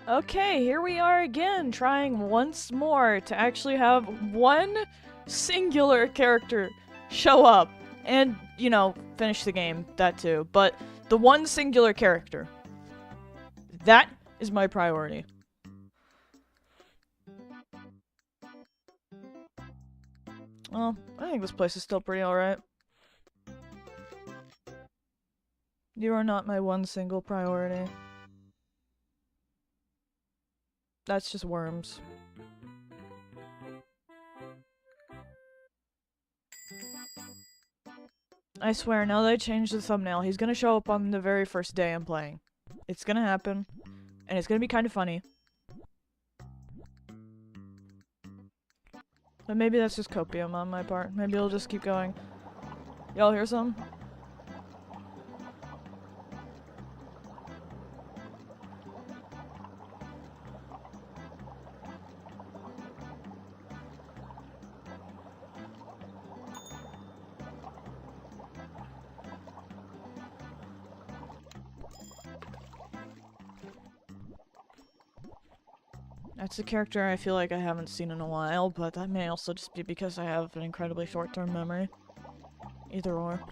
Okay, here we are again, trying once more to actually have one singular character show up and, you know, finish the game, that too. But the one singular character, that is my priority. Well, I think this place is still pretty alright. You are not my one single priority. That's just worms. I swear, now that I changed the thumbnail, he's gonna show up on the very first day I'm playing. It's gonna happen, and it's gonna be kind of funny. But maybe that's just copium on my part. Maybe I'll just keep going. Y'all hear some? That's a character I feel like I haven't seen in a while, but that may also just be because I have an incredibly short-term memory. Either or.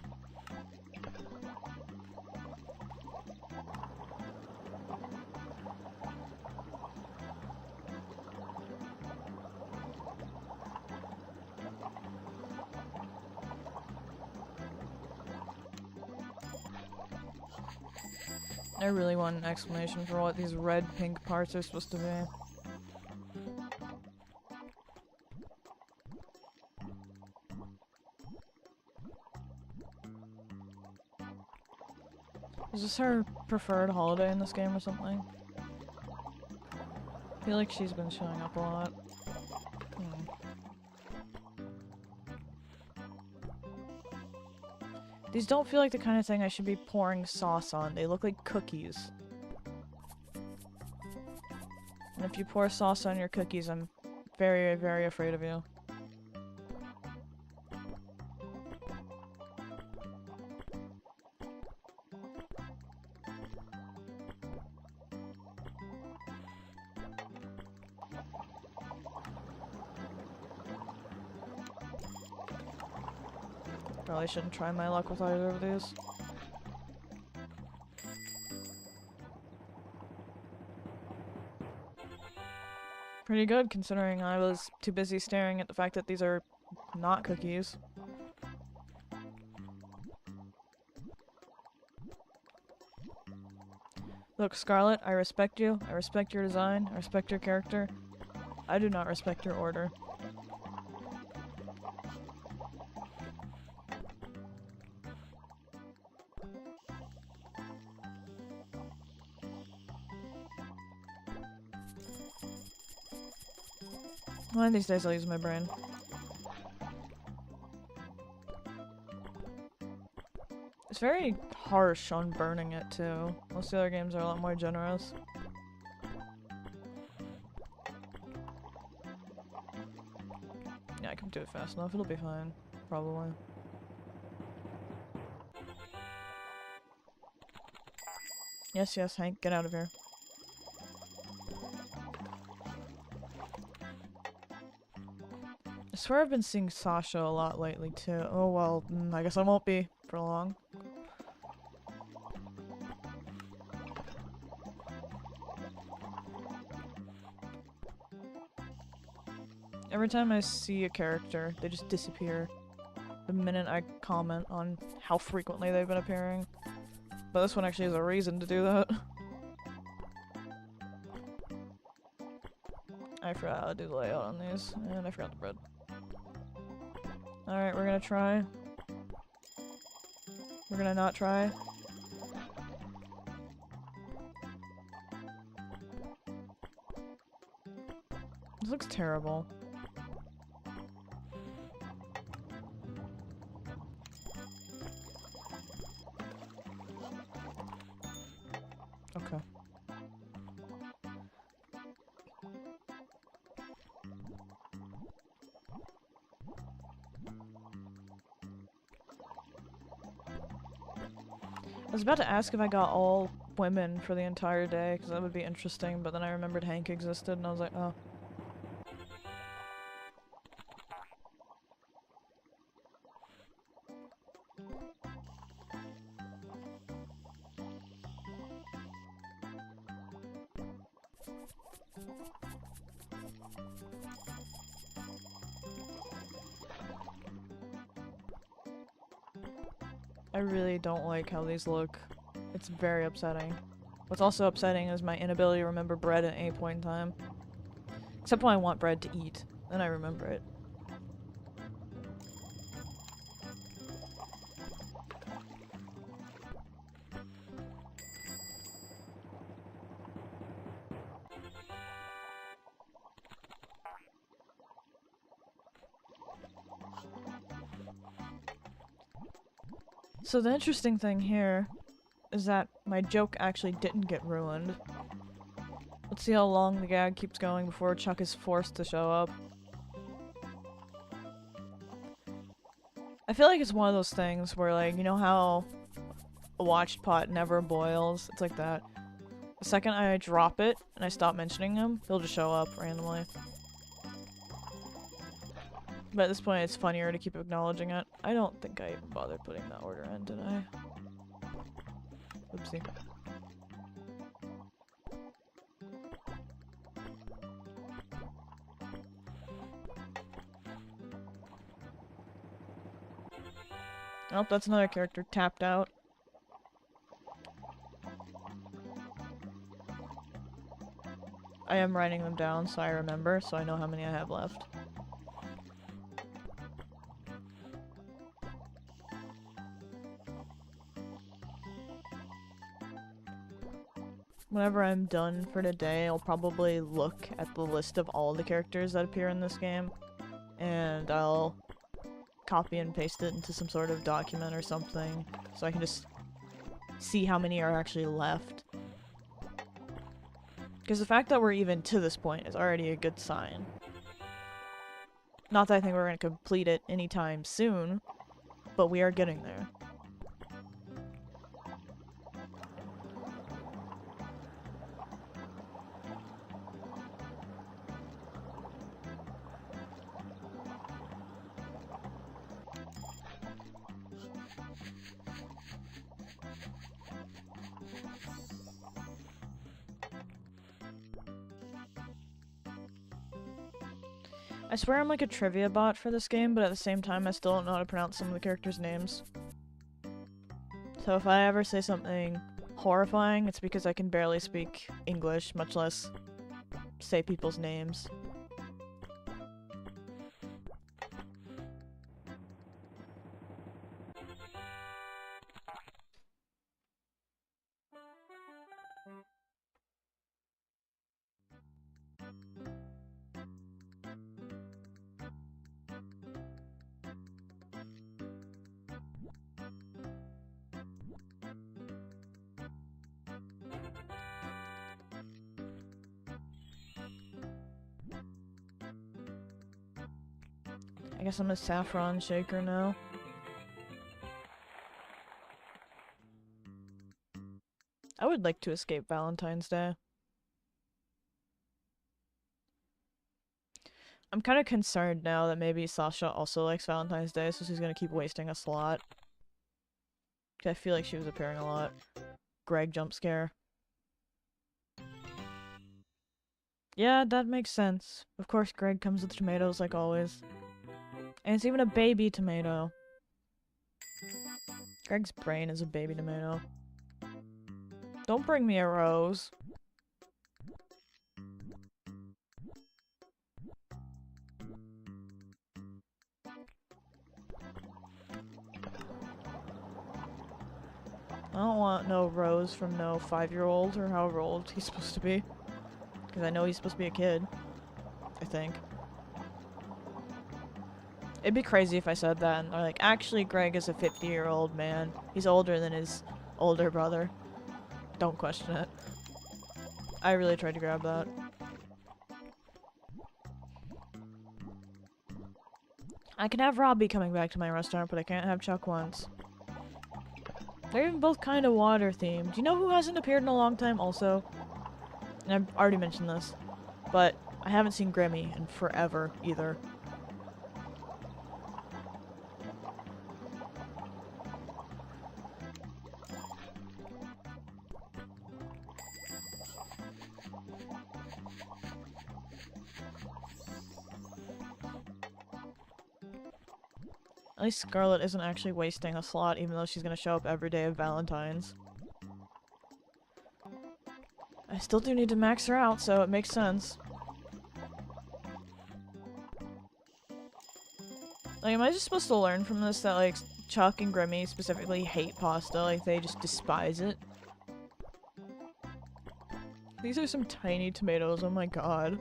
I really want an explanation for what these red-pink parts are supposed to be. Is this her preferred holiday in this game or something? I feel like she's been showing up a lot. These don't feel like the kind of thing I should be pouring sauce on. They look like cookies. And if you pour sauce on your cookies, I'm very, very afraid of you. Probably shouldn't try my luck with either of these. Pretty good, considering I was too busy staring at the fact that these are not cookies. Look, Scarlet, I respect you. I respect your design. I respect your character. I do not respect your order. One of these days I'll use my brain. It's very harsh on burning it too. Most of the other games are a lot more generous. Yeah, I can do it fast enough. It'll be fine. Probably. Yes, yes, Hank, get out of here. I swear I've been seeing Sasha a lot lately too. Oh well, I guess I won't be for long. Every time I see a character, they just disappear the minute I comment on how frequently they've been appearing. But this one actually has a reason to do that. I forgot how to do the layout on these, and I forgot the bread. Alright, we're gonna try. We're gonna not try. This looks terrible. Okay. I was about to ask if I got all women for the entire day, because that would be interesting, but then I remembered Hank existed, and I was like, oh. I really don't like how these look. It's very upsetting. What's also upsetting is my inability to remember bread at any point in time. Except when I want bread to eat. Then I remember it. So the interesting thing here is that my joke actually didn't get ruined. Let's see how long the gag keeps going before Chuck is forced to show up. I feel like it's one of those things where, like, you know how a watched pot never boils? It's like that. The second I drop it and I stop mentioning him, he'll just show up randomly. But at this point, it's funnier to keep acknowledging it. I don't think I even bothered putting that order in, did I? Oopsie. Oh, that's another character tapped out. I am writing them down so I remember, so I know how many I have left. Whenever I'm done for today, I'll probably look at the list of all the characters that appear in this game, and I'll copy and paste it into some sort of document or something, so I can just see how many are actually left. Because the fact that we're even to this point is already a good sign. Not that I think we're going to complete it anytime soon, but we are getting there. I swear I'm like a trivia bot for this game, but at the same time I still don't know how to pronounce some of the characters' names. So if I ever say something horrifying, it's because I can barely speak English, much less say people's names. I guess I'm a saffron shaker now. I would like to escape Valentine's Day. I'm kind of concerned now that maybe Sasha also likes Valentine's Day, so she's gonna keep wasting a slot. I feel like she was appearing a lot. Greg jump scare. Yeah, that makes sense. Of course Greg comes with tomatoes like always. And it's even a baby tomato. Greg's brain is a baby tomato. Don't bring me a rose. I don't want no rose from no 5-year-old or however old he's supposed to be. Because I know he's supposed to be a kid. I think. It'd be crazy if I said that and they're like, actually Greg is a 50-year-old man. He's older than his older brother. Don't question it. I really tried to grab that. I can have Robbie coming back to my restaurant, but I can't have Chuck once. They're even both kind of water themed. You know who hasn't appeared in a long time also? And I've already mentioned this, but I haven't seen Grimmy in forever either. At least Scarlet isn't actually wasting a slot, even though she's gonna show up every day of Valentine's. I still do need to max her out, so it makes sense. Like, am I just supposed to learn from this that, like, Chuck and Grimmy specifically hate pasta? Like, they just despise it? These are some tiny tomatoes, oh my god.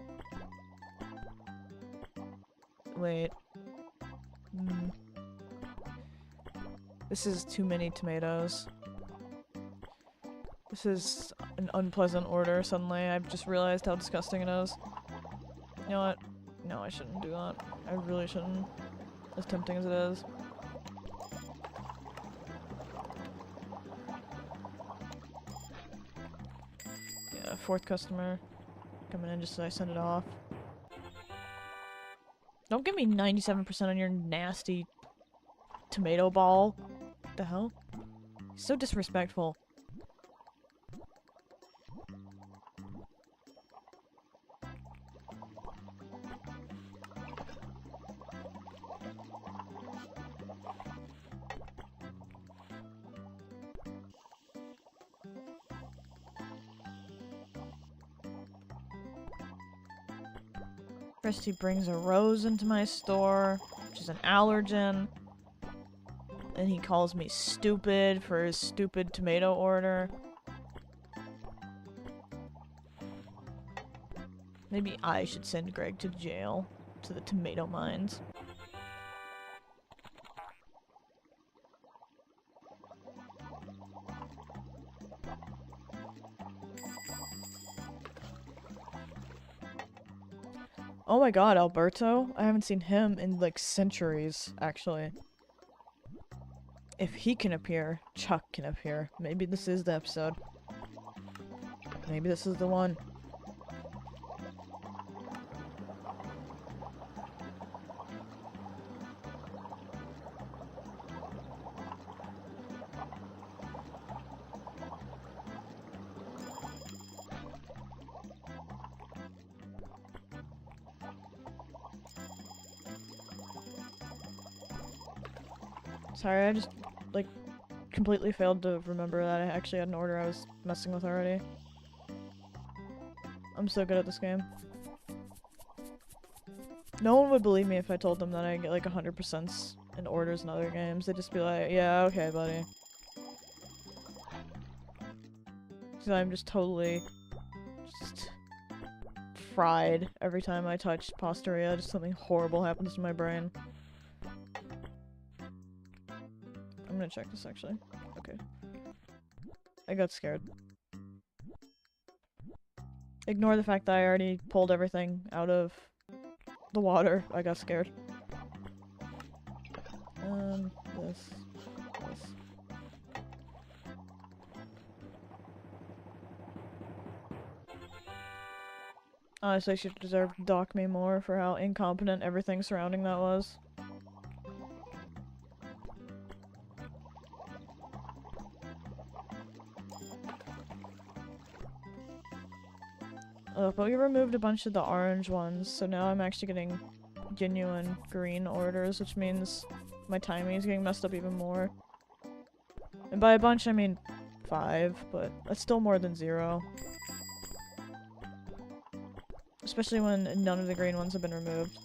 Wait. This is too many tomatoes. This is an unpleasant order, suddenly. I've just realized how disgusting it is. You know what? No, I shouldn't do that. I really shouldn't. As tempting as it is. Yeah, fourth customer. Coming in just so I send it off. Don't give me 97% on your nasty tomato ball. What the hell? So disrespectful. First he brings a rose into my store, which is an allergen. And he calls me stupid for his stupid tomato order. Maybe I should send Greg to jail, to the tomato mines. Oh my god, Alberto? I haven't seen him in like centuries, actually. If he can appear, Chuck can appear. Maybe this is the episode. Maybe this is the one. Sorry, I just, like, completely failed to remember that I actually had an order I was messing with already. I'm so good at this game. No one would believe me if I told them that I get, like, 100% in orders in other games. They'd just be like, yeah, okay, buddy. So I'm just totally just fried every time I touch Pastaria. Just something horrible happens to my brain. I'm gonna check this actually. Okay. I got scared. Ignore the fact that I already pulled everything out of the water. I got scared. This. Honestly, she deserved to dock me more for how incompetent everything surrounding that was. But we removed a bunch of the orange ones, so now I'm actually getting genuine green orders, which means my timing is getting messed up even more. And by a bunch, I mean 5, but that's still more than 0. Especially when none of the green ones have been removed.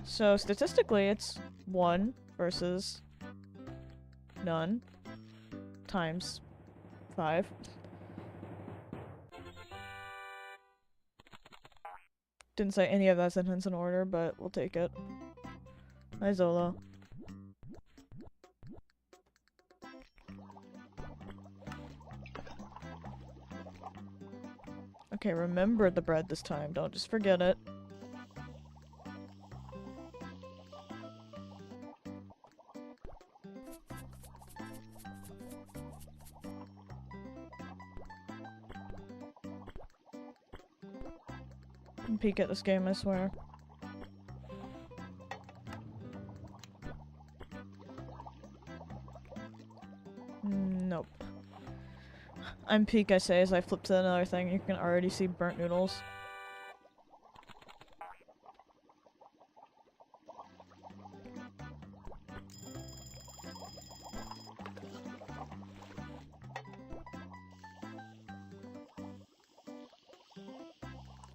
So statistically, it's 1 versus none times 5. Didn't say any of that sentence in order, but we'll take it. Hi, Zolo. Okay, remember the bread this time. Don't just forget it. can peek at this game, I swear. Nope. I'm peek, I say, as I flip to another thing. You can already see burnt noodles.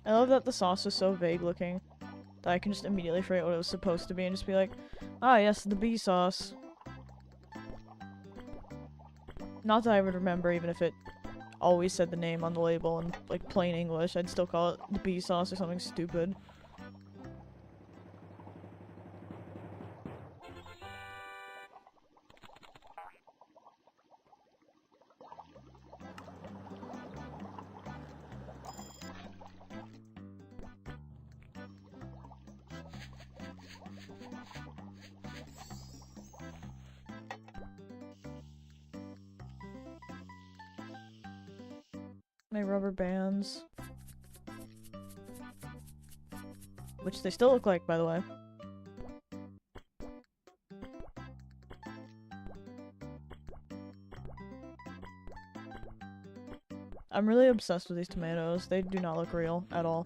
I love that the sauce is so vague looking that I can just immediately forget what it was supposed to be and just be like, ah yes, the bee sauce. Not that I would remember even if it always said the name on the label in like plain English, I'd still call it the bee sauce or something stupid. My rubber bands. Which they still look like, by the way. I'm really obsessed with these tomatoes. They do not look real at all.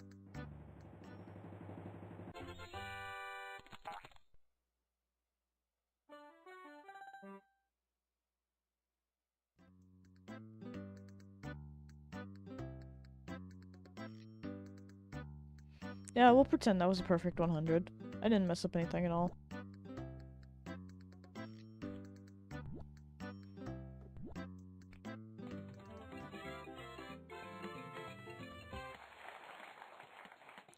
Yeah, we'll pretend that was a perfect 100. I didn't mess up anything at all.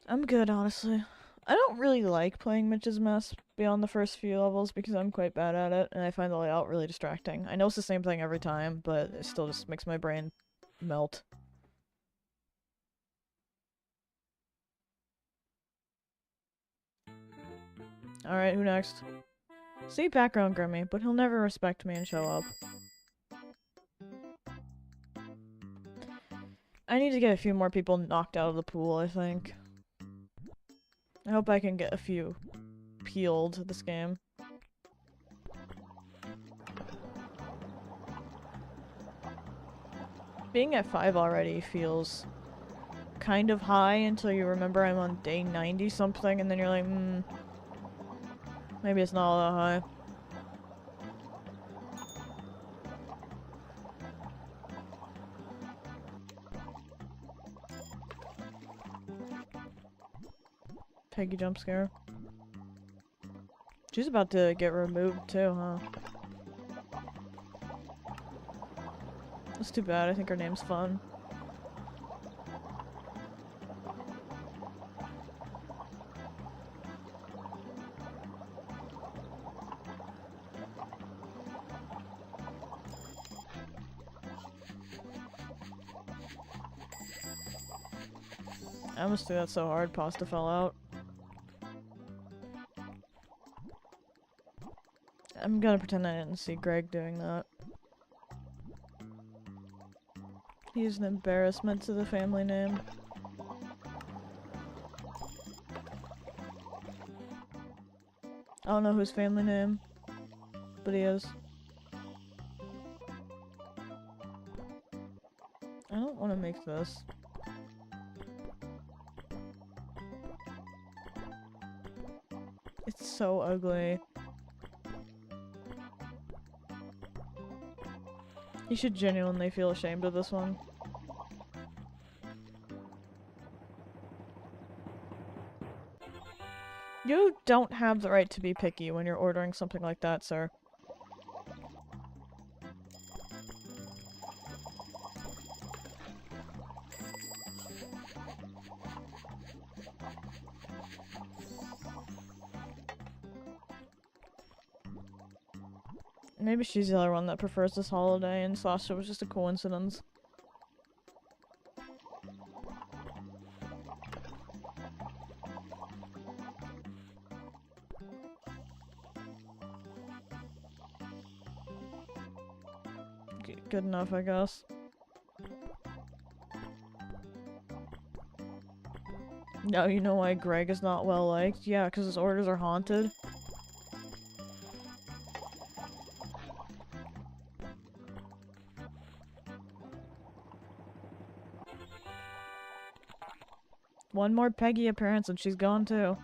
I'm good, honestly. I don't really like playing Mitch's Mess beyond the first few levels because I'm quite bad at it, and I find the layout really distracting. I know it's the same thing every time, but it still just makes my brain melt. Alright, who next? See background Grimmy, but he'll never respect me and show up. I need to get a few more people knocked out of the pool, I think. I hope I can get a few peeled this game. Being at 5 already feels kind of high until you remember I'm on day 90 something, and then you're like, maybe it's not all that high. Peggy jump scare. She's about to get removed too, huh? That's too bad, I think her name's fun. I must do that so hard, pasta fell out. I'm gonna pretend I didn't see Greg doing that. He's an embarrassment to the family name. I don't know whose family name, but he is. I don't want to make this. It's so ugly. You should genuinely feel ashamed of this one. You don't have the right to be picky when you're ordering something like that, sir. Maybe she's the other one that prefers this holiday and Sasha was just a coincidence. Good enough, I guess. No, you know why Greg is not well liked? Yeah, because his orders are haunted. One more Peggy appearance and she's gone too.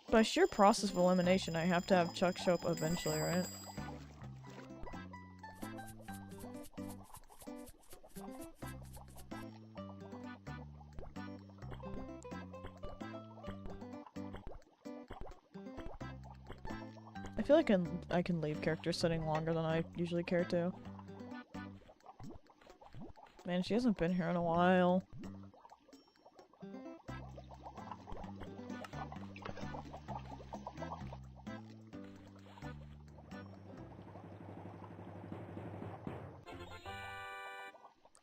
By sheer process of elimination, I have to have Chuck show up eventually, right? I feel like I can leave characters sitting longer than I usually care to. Man, she hasn't been here in a while.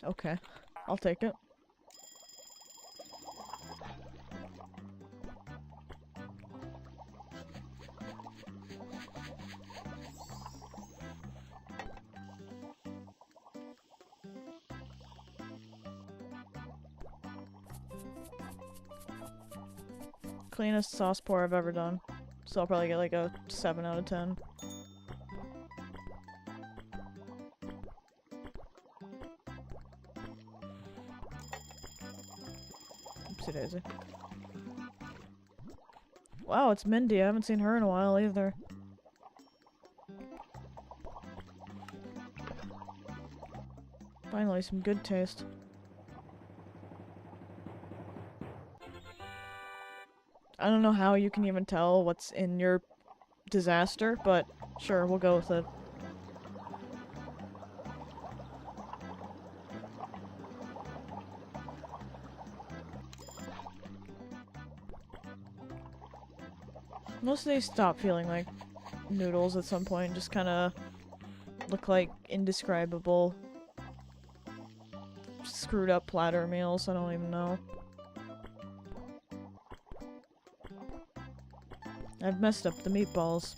Okay, I'll take it. Cleanest sauce pour I've ever done. So I'll probably get like a 7 out of 10. Oopsie daisy. Wow, it's Mindy. I haven't seen her in a while either. Finally, some good taste. I don't know how you can even tell what's in your disaster, but sure, we'll go with it. Most of these stop feeling like noodles at some point, just kinda look like indescribable screwed up platter meals, I don't even know. I've messed up the meatballs.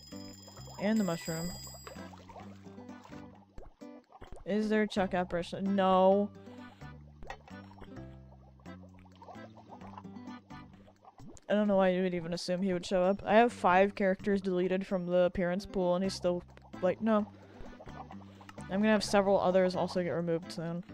And the mushroom. Is there Chuck apparition? No. I don't know why you would even assume he would show up. I have 5 characters deleted from the appearance pool and he's still like, no. I'm gonna have several others also get removed soon.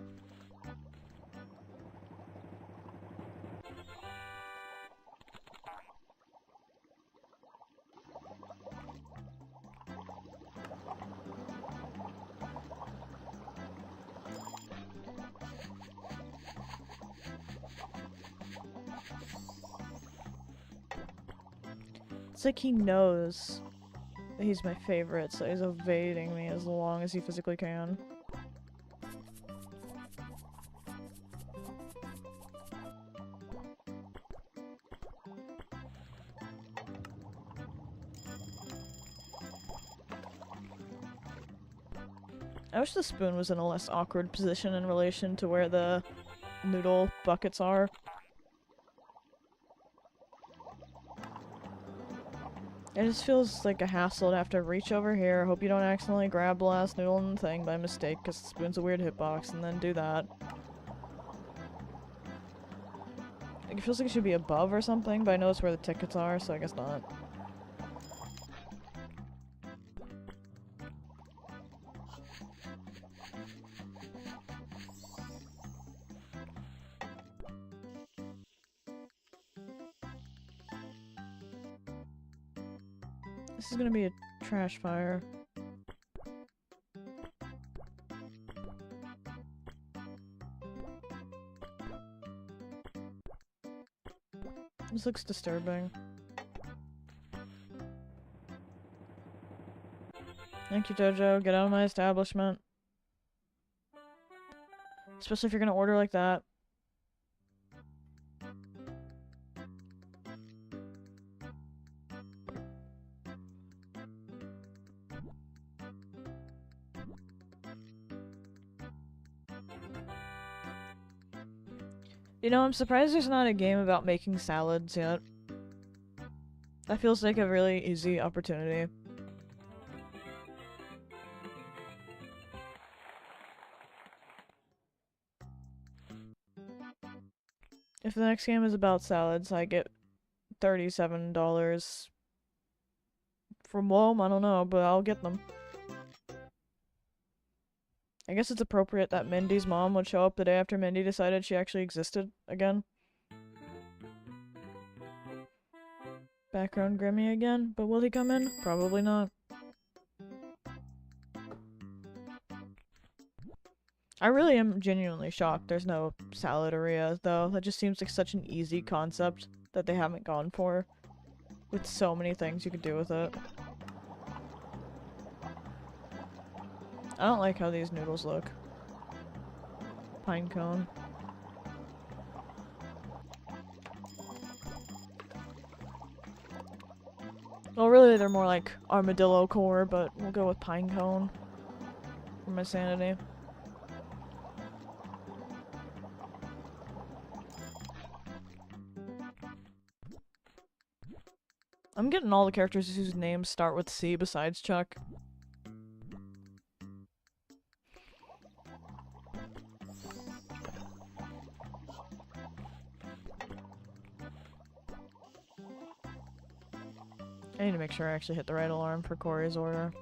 It's like he knows that he's my favorite, so he's evading me as long as he physically can. I wish the spoon was in a less awkward position in relation to where the noodle buckets are. It just feels like a hassle to have to reach over here, hope you don't accidentally grab the last noodle in the thing by mistake because the spoon's a weird hitbox, and then do that. Like, it feels like it should be above or something, but I know it's where the tickets are, so I guess not. This is gonna be a trash fire. This looks disturbing. Thank you, Jojo. Get out of my establishment. Especially if you're gonna order like that. You know, I'm surprised there's not a game about making salads yet. That feels like a really easy opportunity. If the next game is about salads, I get $37 from Wom. I don't know, but I'll get them. I guess it's appropriate that Mindy's mom would show up the day after Mindy decided she actually existed again. Background Grimmy again, but will he come in? Probably not. I really am genuinely shocked there's no Saladeria, though. That just seems like such an easy concept that they haven't gone for. With so many things you could do with it. I don't like how these noodles look. Pine cone. Well, really, they're more like armadillo core, but we'll go with pine cone for my sanity. I'm getting all the characters whose names start with C besides Chuck. I need to make sure I actually hit the right alarm for Corey's order.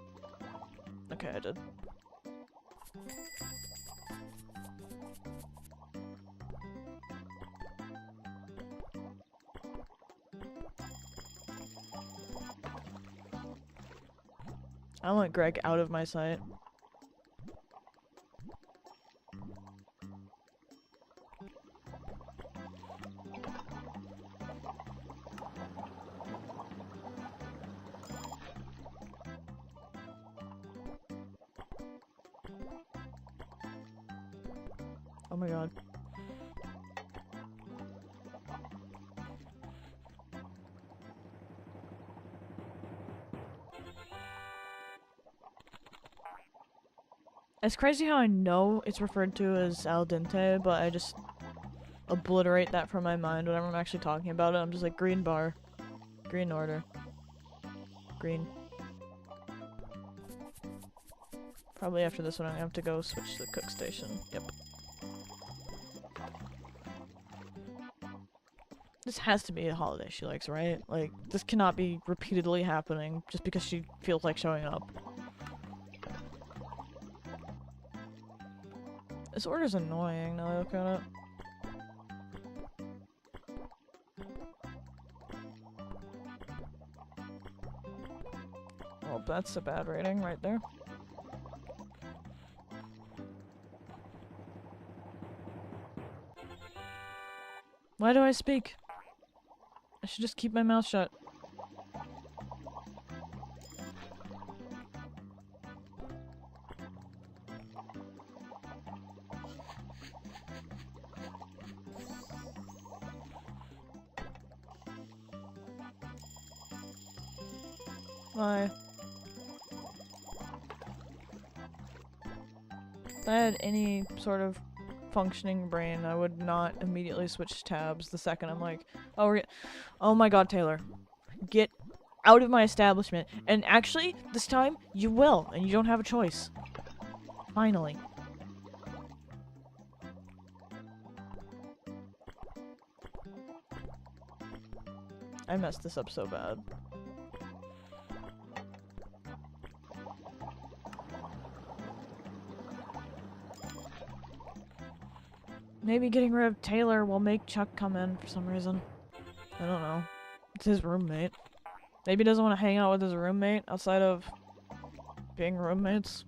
Okay, I did. I want Greg out of my sight. Oh my god. It's crazy how I know it's referred to as al dente, but I just obliterate that from my mind whenever I'm actually talking about it. I'm just like, green bar. Green order. Green. Probably after this one I'm gonna have to go switch to the cook station. Yep. This has to be a holiday she likes, right? Like, this cannot be repeatedly happening just because she feels like showing up. This order's annoying now that I look at it. Well, that's a bad rating right there. Why do I speak? I should just keep my mouth shut. Why? If I had any sort of functioning brain, I would not immediately switch tabs the second I'm like, oh, oh my god, Taylor. Get out of my establishment. And actually, this time, you will, and you don't have a choice. Finally. I messed this up so bad. Maybe getting rid of Taylor will make Chuck come in for some reason. I don't know. It's his roommate. Maybe he doesn't want to hang out with his roommate outside of being roommates.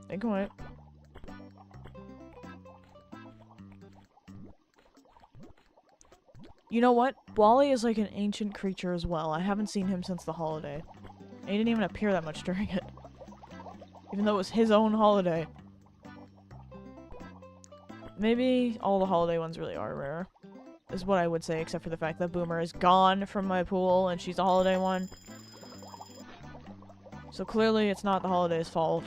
They can wait. You know what? Wally is like an ancient creature as well. I haven't seen him since the holiday. And he didn't even appear that much during it. Even though it was his own holiday. Maybe all the holiday ones really are rare. Is what I would say, except for the fact that Boomer is gone from my pool and she's a holiday one. So clearly it's not the holiday's fault.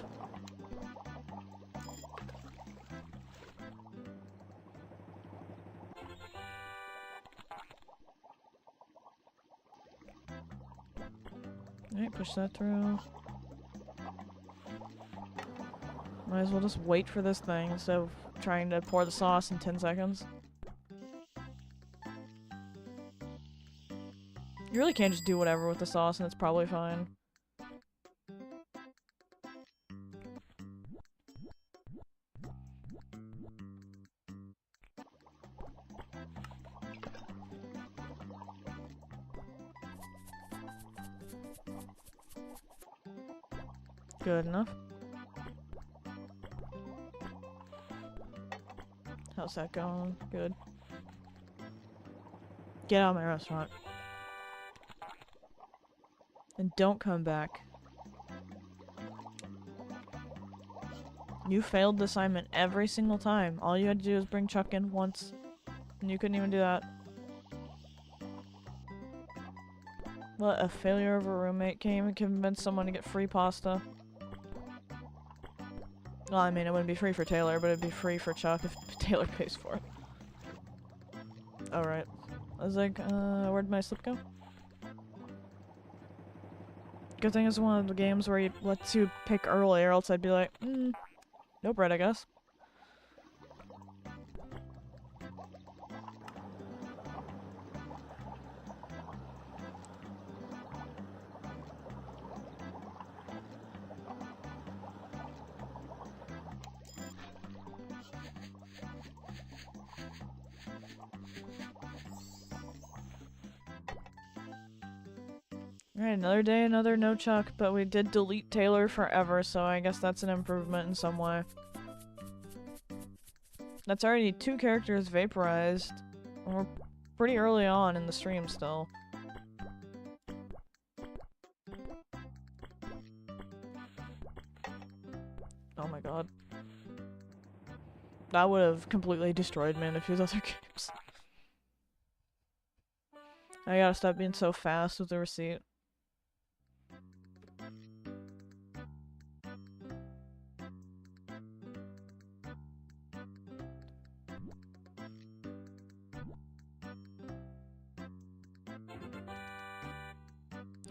Alright, push that through. Might as well just wait for this thing instead of trying to pour the sauce in 10 seconds. You really can't just do whatever with the sauce and it's probably fine. Good enough. How's that going? Good. Get out of my restaurant. And don't come back. You failed the assignment every single time. All you had to do was bring Chuck in once. And you couldn't even do that. What, a failure of a roommate came and convinced someone to get free pasta? Well, I mean, it wouldn't be free for Taylor, but it'd be free for Chuck if Taylor pays for it. Alright. I was like, where'd my slip go? Good thing it's one of the games where it lets you pick early, or else I'd be like, no bread, I guess. Alright, another day, another no Chuck, but we did delete Taylor forever, so I guess that's an improvement in some way. That's already 2 characters vaporized, and we're pretty early on in the stream still. Oh my god. That would have completely destroyed me in a few other games. I gotta stop being so fast with the receipt.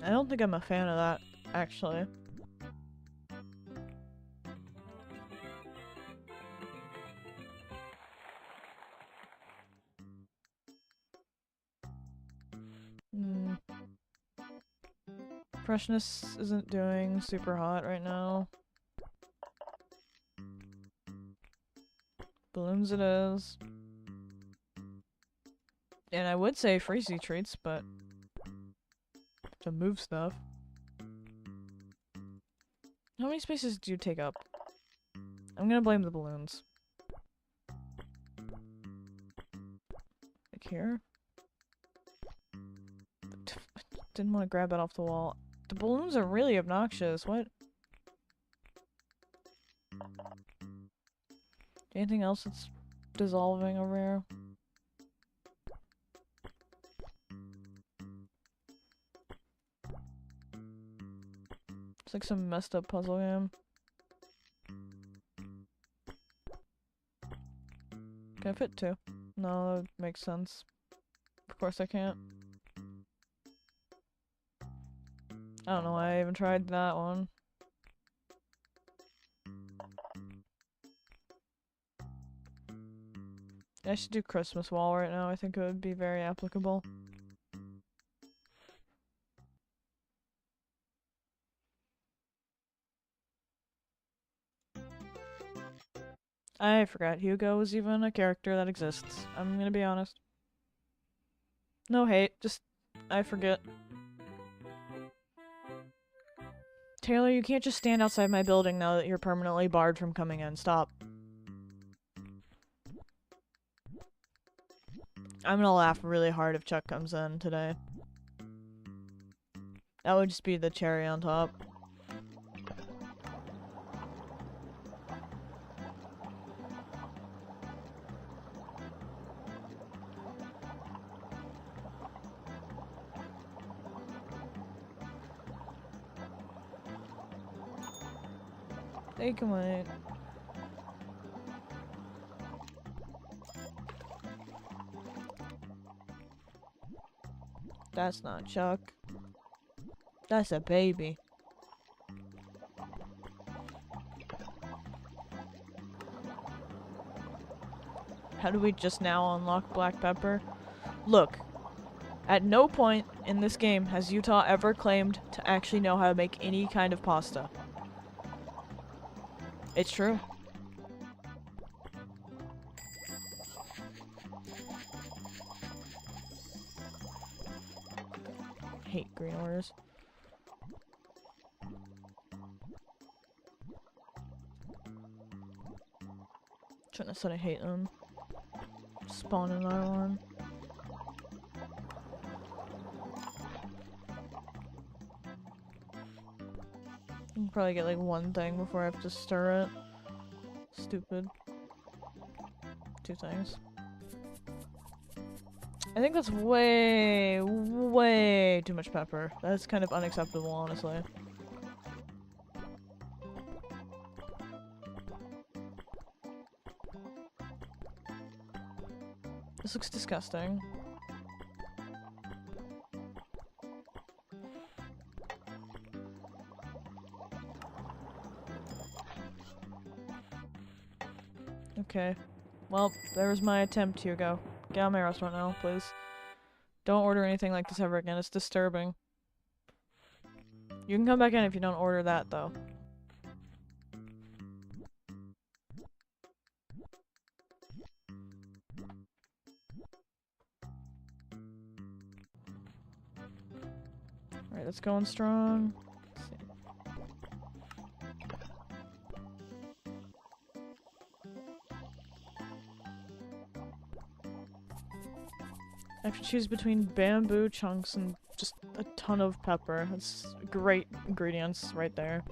I don't think I'm a fan of that, actually. Freshness isn't doing super hot right now. Balloons it is. And I would say freezy treats, but to move stuff. How many spaces do you take up? I'm gonna blame the balloons. Like here? Didn't want to grab that off the wall. The balloons are really obnoxious. What? Anything else that's dissolving over here? It's like some messed up puzzle game. Can I fit 2? No, that makes sense. Of course I can't. I don't know why I even tried that one. I should do Christmas wall right now. I think it would be very applicable. I forgot Hugo was even a character that exists. I'm gonna be honest. No hate, just I forget. Taylor, you can't just stand outside my building now that you're permanently barred from coming in. Stop. I'm gonna laugh really hard if Chuck comes in today. That would just be the cherry on top. They can wait. That's not Chuck. That's a baby. How do we just now unlock black pepper? Look, at no point in this game has Utah ever claimed to actually know how to make any kind of pasta. It's true. Hate green orders. Shouldn't have said I hate them. Spawn another one. I can probably get like one thing before I have to stir it. Stupid. 2 things. I think that's way, way too much pepper. That's kind of unacceptable, honestly. This looks disgusting. Okay. Well, there was my attempt, Hugo. Get out of my restaurant now, please. Don't order anything like this ever again. It's disturbing. You can come back in if you don't order that, though. Alright, let's go on strong. Let's see. I have to choose between bamboo chunks and just a ton of pepper. That's great ingredients right there.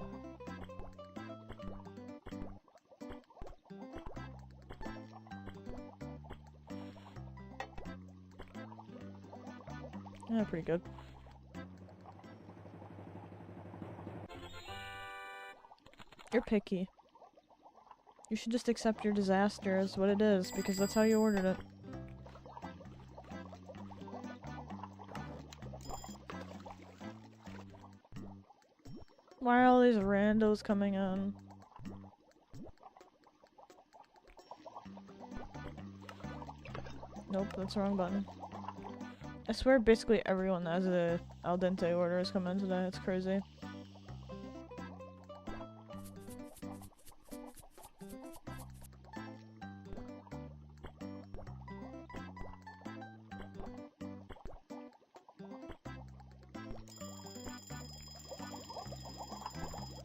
Yeah, pretty good. You're picky. You should just accept your disaster as what it is, because that's how you ordered it. Why are all these randos coming in? Nope, that's the wrong button. I swear basically everyone that has a al dente order has come in today. It's crazy.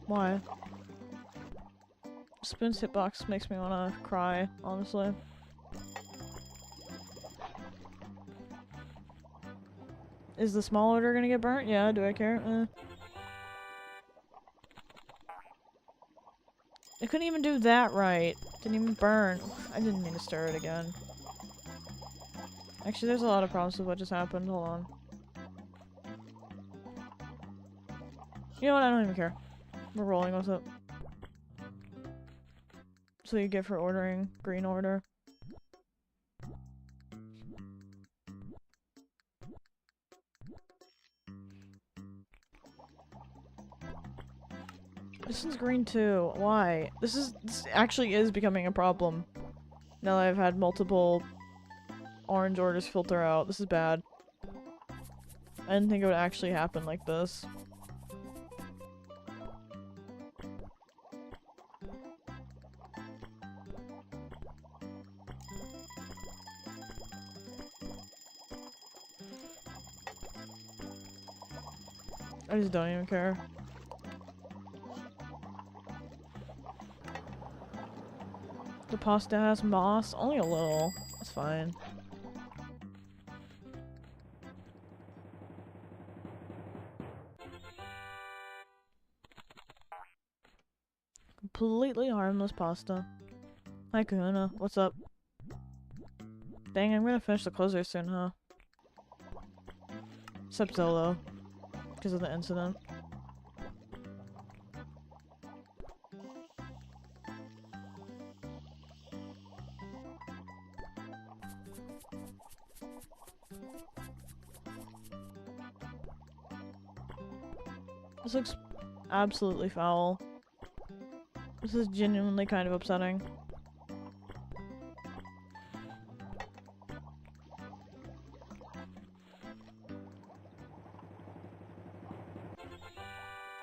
Why? Spoon's hitbox makes me wanna cry, honestly. Is the small order gonna get burnt? Yeah, do I care? I couldn't even do that right. Didn't even burn. I didn't mean to stir it again. Actually, there's a lot of problems with what just happened. Hold on. You know what? I don't even care. We're rolling with it. So you get for ordering green order. This one's green too. Why? This actually is becoming a problem. Now that I've had multiple orange orders filter out. This is bad. I didn't think it would actually happen like this. I just don't even care. The pasta has moss? Only a little. That's fine. Completely harmless pasta. Hi Kahuna, what's up? Dang, I'm gonna finish the closer soon, huh? Except Zolo. Because of the incident. This looks absolutely foul. This is genuinely kind of upsetting.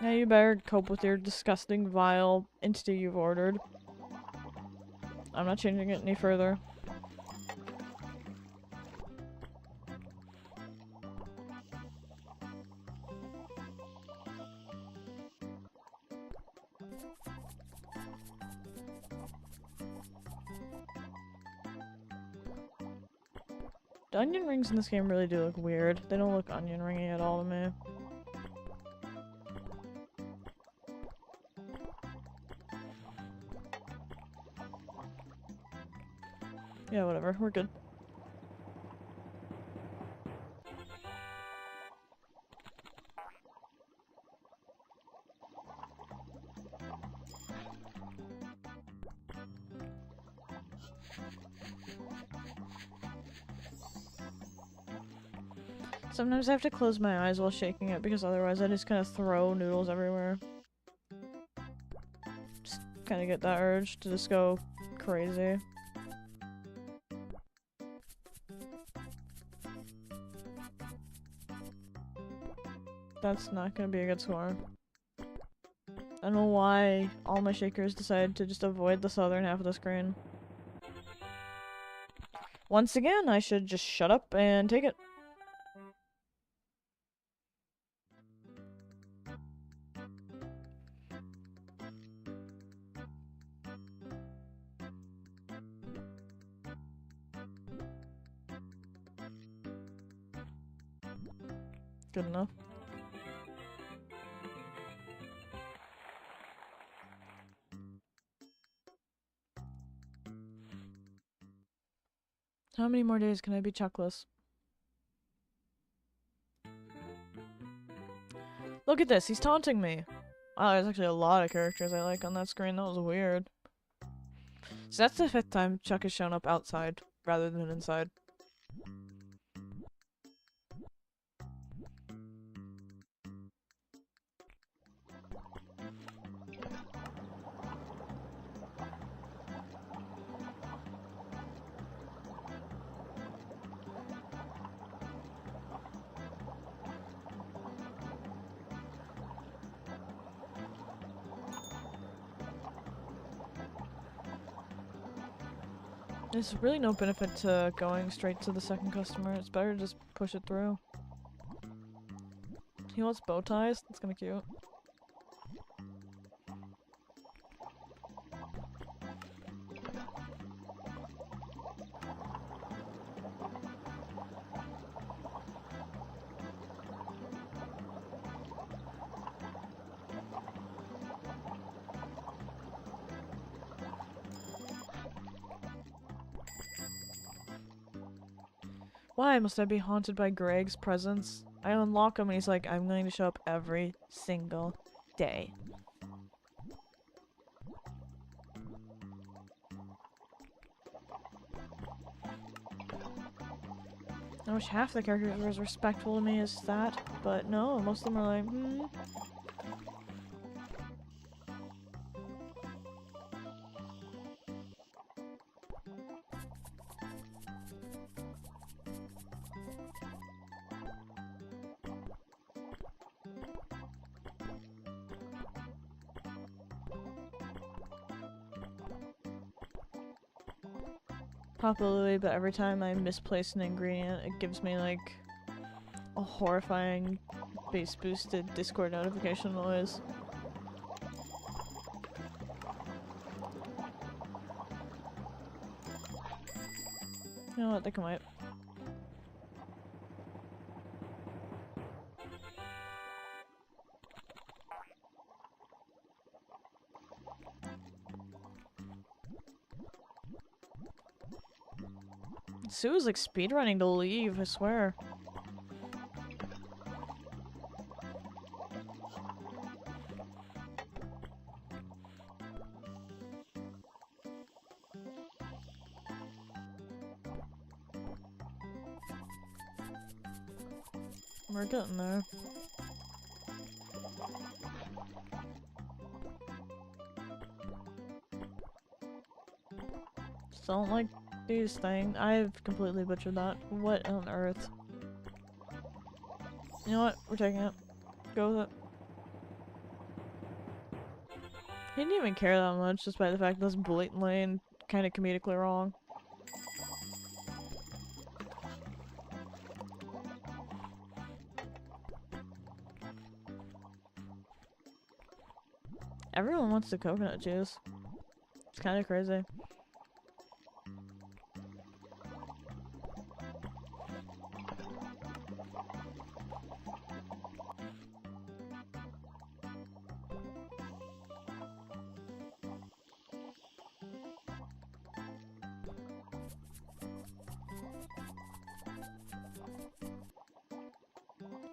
Now you better cope with your disgusting, vile entity you've ordered. I'm not changing it any further. The onion rings in this game really do look weird. They don't look onion ringy at all to me. Yeah, whatever. We're good. Sometimes I have to close my eyes while shaking it because otherwise I just kind of throw noodles everywhere. Just kind of get that urge to just go crazy. That's not gonna be a good score. I don't know why all my shakers decided to just avoid the southern half of the screen. Once again, I should just shut up and take it. Good enough. How many more days can I be chuckless? Look at this, he's taunting me. Wow, there's actually a lot of characters I like on that screen. That was weird. So that's the 5th time Chuck has shown up outside rather than inside. There's really no benefit to going straight to the second customer. It's better to just push it through. He wants bow ties? That's kinda cute. Why must I be haunted by Greg's presence? I unlock him and he's like, I'm going to show up every single day. I wish half the characters were as respectful to me as that, but no, most of them are like, Papa Louie, but every time I misplace an ingredient, it gives me like a horrifying bass boosted Discord notification noise. You know what, they can wait. Sue's like speedrunning to leave, I swear. We're getting there. don't like these things. I've completely butchered that. What on earth? You know what? We're taking it. Go with it. He didn't even care that much, despite the fact that that's blatantly and kind of comedically wrong. Everyone wants the coconut juice. It's kind of crazy.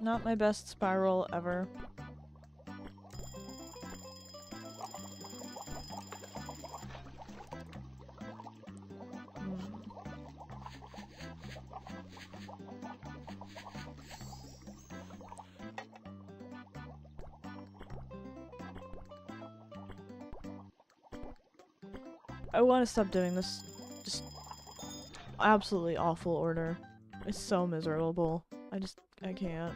Not my best spiral ever. I want to stop doing this just absolutely awful order. It's so miserable. I can't.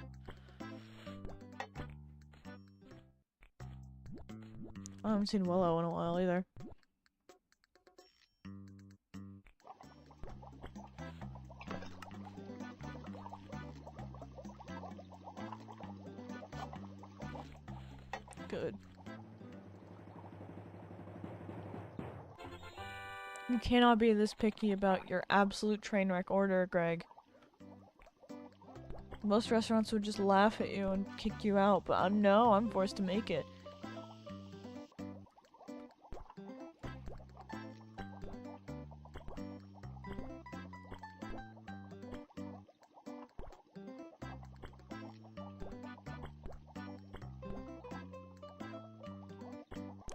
I haven't seen Willow in a while either. Good. You cannot be this picky about your absolute train wreck order, Greg. Most restaurants would just laugh at you and kick you out, but no, I'm forced to make it.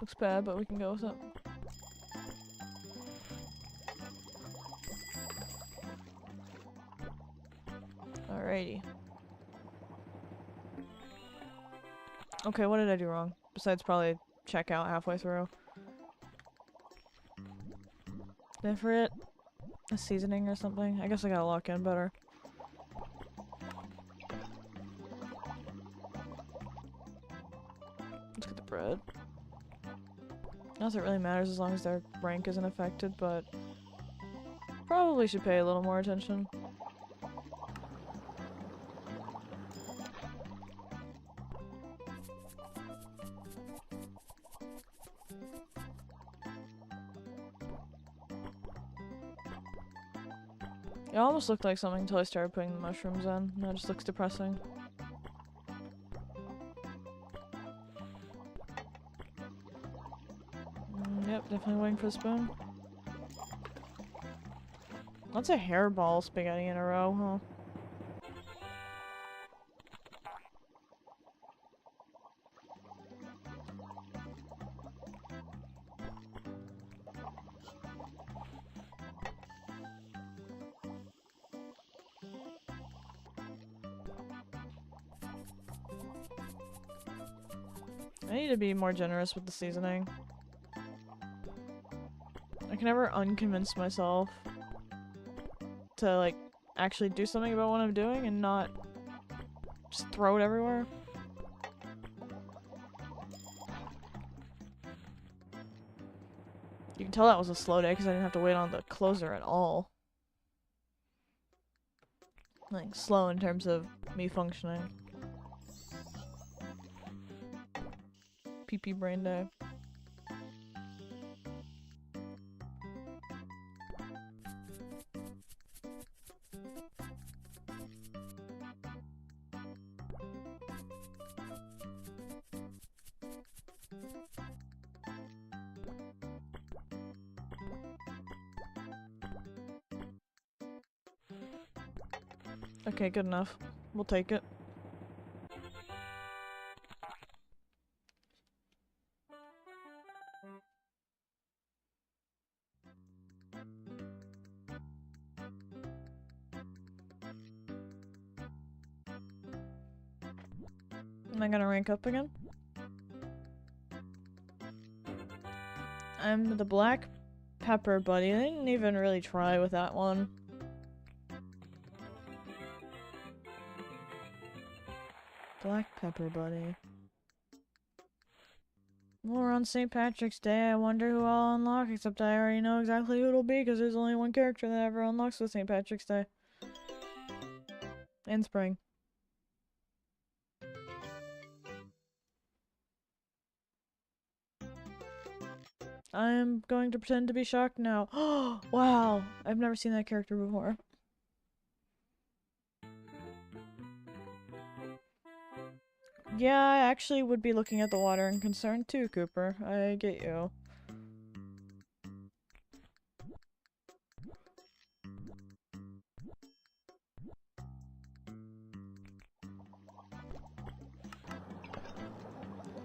Looks bad, but we can go with it. Alrighty. Okay, what did I do wrong? Besides probably check out halfway through. For it? A seasoning or something? I guess I gotta lock in better. Let's get the bread. Not that it really matters as long as their rank isn't affected, but probably should pay a little more attention. It almost looked like something until I started putting the mushrooms in. Now it just looks depressing. Yep, definitely waiting for the spoon. That's a hairball spaghetti in a row, huh? I need to be more generous with the seasoning. I can never unconvince myself to, like, actually do something about what I'm doing and not just throw it everywhere. You can tell that was a slow day because I didn't have to wait on the closer at all. Like, slow in terms of me functioning. PP brain day. Okay, good enough. We'll take it. Am I gonna rank up again? I'm the black pepper buddy. They didn't even really try with that one. Black pepper buddy. More on St. Patrick's Day. I wonder who I'll unlock, except I already know exactly who it'll be, because there's only one character that ever unlocks with St. Patrick's Day. And spring. I'm going to pretend to be shocked now. Oh, wow! I've never seen that character before. Yeah, I actually would be looking at the water and concerned too, Cooper. I get you.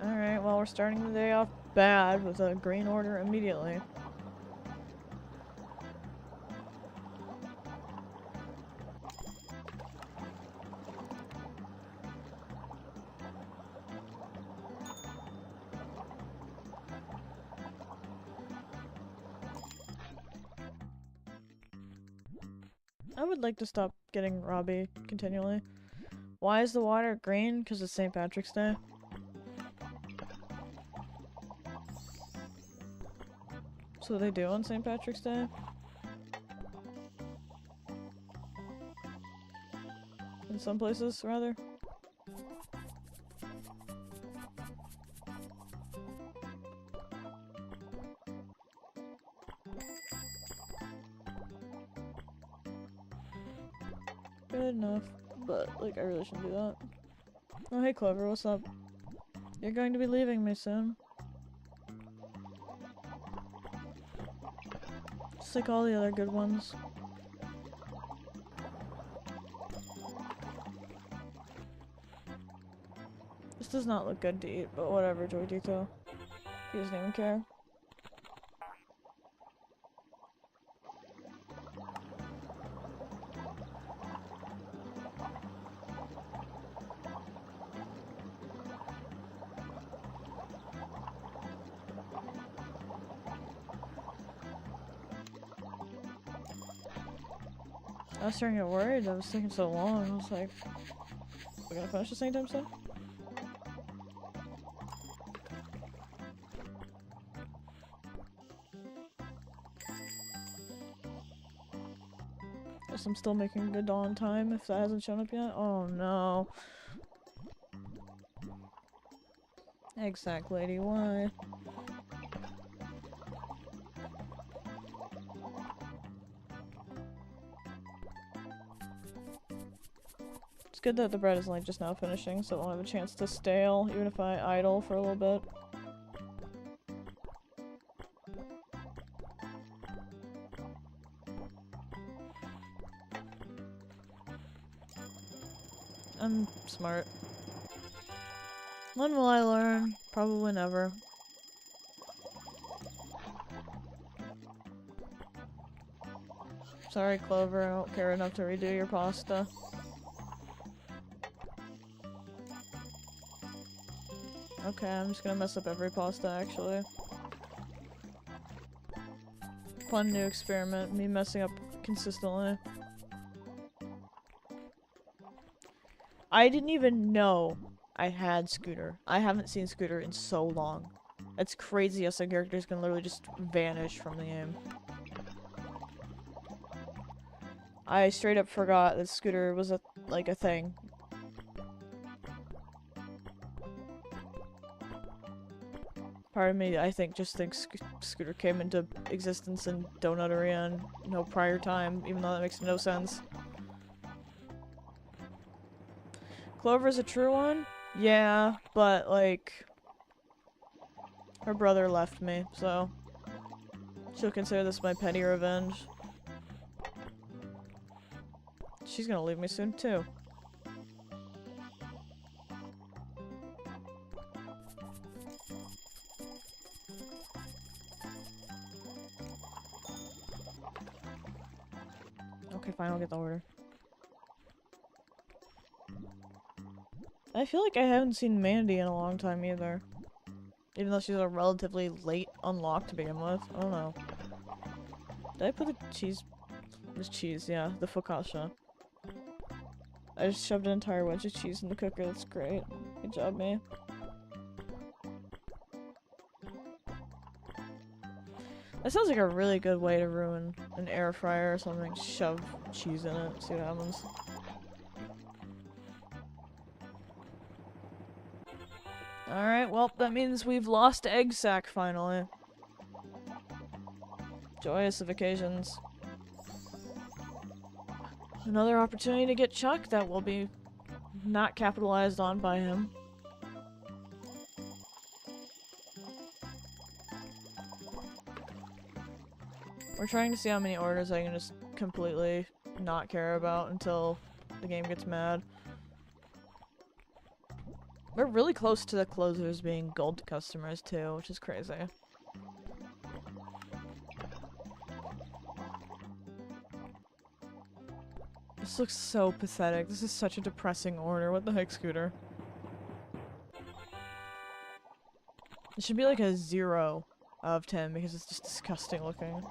Alright, well, we're starting the day off bad with a green order immediately. I would like to stop getting Robbie continually. Why is the water green? Because it's St. Patrick's Day. That's what they do on St. Patrick's Day. In some places, rather. Good enough. But, like, I really shouldn't do that. Oh, hey Clover, what's up? You're going to be leaving me soon. Just like all the other good ones. This does not look good to eat, but whatever, Joydito. He doesn't even care. I was starting to get worried. I was taking so long. I was like, we're gonna finish the same time soon? Guess I'm still making good on time if that hasn't shown up yet. Oh no. Exact lady, why? It's good that the bread is like just now finishing, so it won't have a chance to stale, even if I idle for a little bit. I'm smart. When will I learn? Probably never. Sorry, Clover, I don't care enough to redo your pasta. Okay, I'm just gonna mess up every pasta, actually. Fun new experiment, me messing up consistently. I didn't even know I had Scooter. I haven't seen Scooter in so long. It's crazy how some characters can literally just vanish from the game. I straight up forgot that Scooter was a thing. Part of me, I think, just thinks Scooter came into existence in Donutteria in no prior time, even though that makes no sense. Clover's a true one? Yeah, but, like, her brother left me, so she'll consider this my petty revenge. She's gonna leave me soon, too. Okay, fine, I'll get the order. I feel like I haven't seen Mandy in a long time either. Even though she's a relatively late unlock to begin with. I don't know. Did I put the cheese? This cheese, yeah, the focaccia. I just shoved an entire wedge of cheese in the cooker. That's great. Good job, me. That sounds like a really good way to ruin an air fryer or something. Shove cheese in it, see what happens. Alright, well, that means we've lost egg sack finally. Joyous of occasions. Another opportunity to get Chuck that will be not capitalized on by him. We're trying to see how many orders I can just completely not care about until the game gets mad. We're really close to the closers being gold customers too, which is crazy. This looks so pathetic. This is such a depressing order. What the heck, Scooter? It should be like a 0 out of 10 because it's just disgusting looking.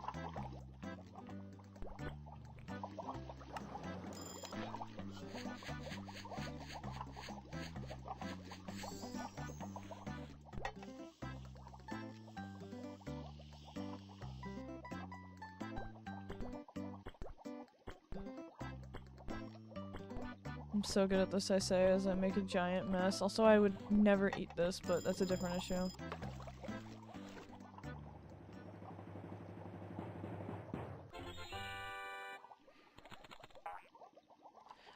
I'm so good at this, I say, as I make a giant mess. Also, I would never eat this, but that's a different issue.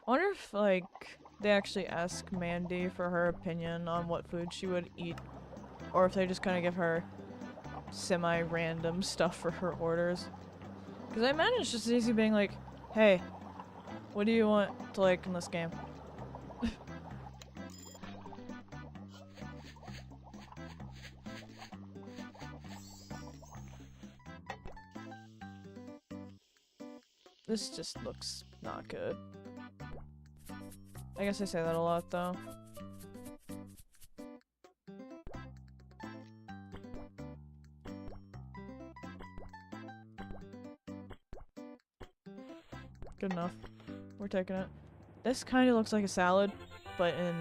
I wonder if, like, they actually ask Mandy for her opinion on what food she would eat, or if they just kind of give her semi-random stuff for her orders. Because I imagine it's just easy being like, hey, what do you want to like in this game? This just looks not good. I guess I say that a lot though. Good enough. We're taking it. This kind of looks like a salad, but in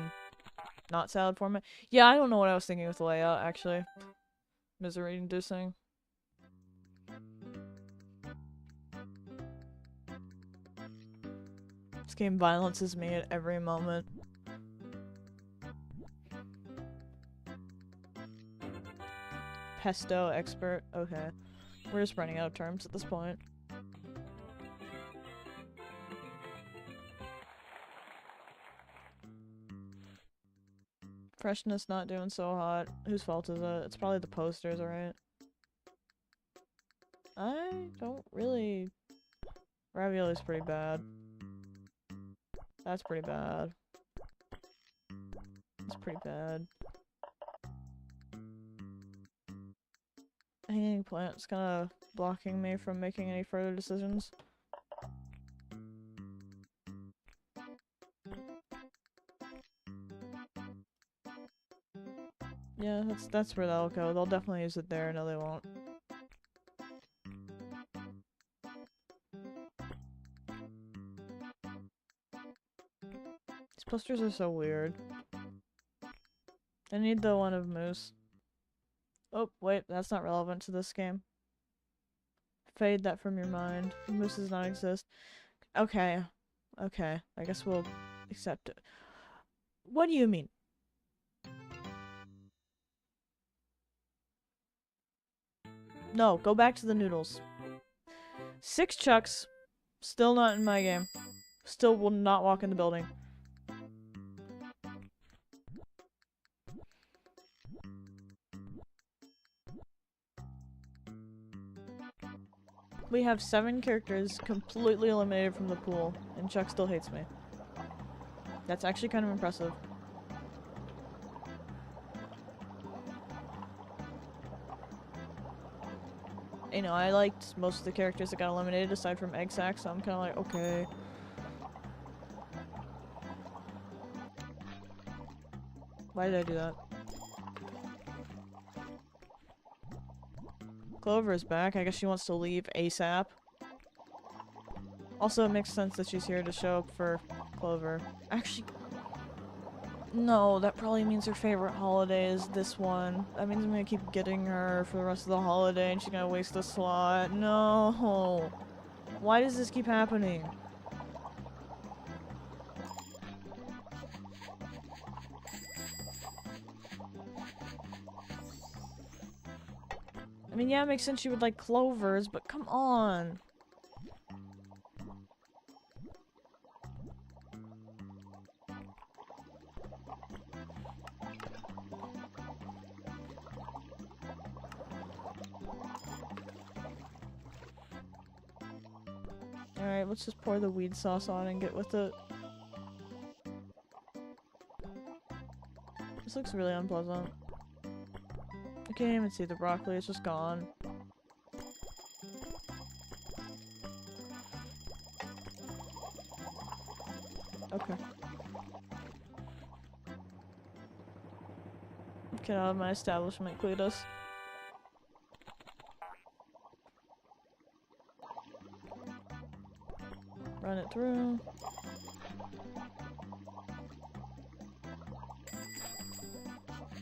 not salad format. Yeah, I don't know what I was thinking with the layout, actually. Misery-inducing. This game violences me at every moment. Pesto expert. Okay. We're just running out of terms at this point. Freshness not doing so hot. Whose fault is it? It's probably the posters, alright? I don't really... Ravioli's pretty bad. That's pretty bad. That's pretty bad. Hanging plant's kinda blocking me from making any further decisions. Yeah, that's where that'll go. They'll definitely use it there. No, they won't. These posters are so weird. I need the one of Moose. Oh, wait, that's not relevant to this game. Fade that from your mind. Moose does not exist. Okay. Okay. I guess we'll accept it. What do you mean? No, go back to the noodles. 6 Chucks. Still not in my game. Still will not walk in the building. We have 7 characters completely eliminated from the pool, and Chuck still hates me. That's actually kind of impressive. You know, I liked most of the characters that got eliminated aside from Egg Sack, so I'm kind of like, okay. Why did I do that? Clover is back. I guess she wants to leave ASAP. Also, it makes sense that she's here to show up for Clover. Actually, no, that probably means her favorite holiday is this one. That means I'm gonna keep getting her for the rest of the holiday and she's gonna waste a slot. No! Why does this keep happening? I mean, yeah, it makes sense she would like Clovers, but come on! Alright, let's just pour the weed sauce on and get with it. This looks really unpleasant. I can't even see the broccoli, it's just gone. Okay. Get out of my establishment, Cletus. Run it through.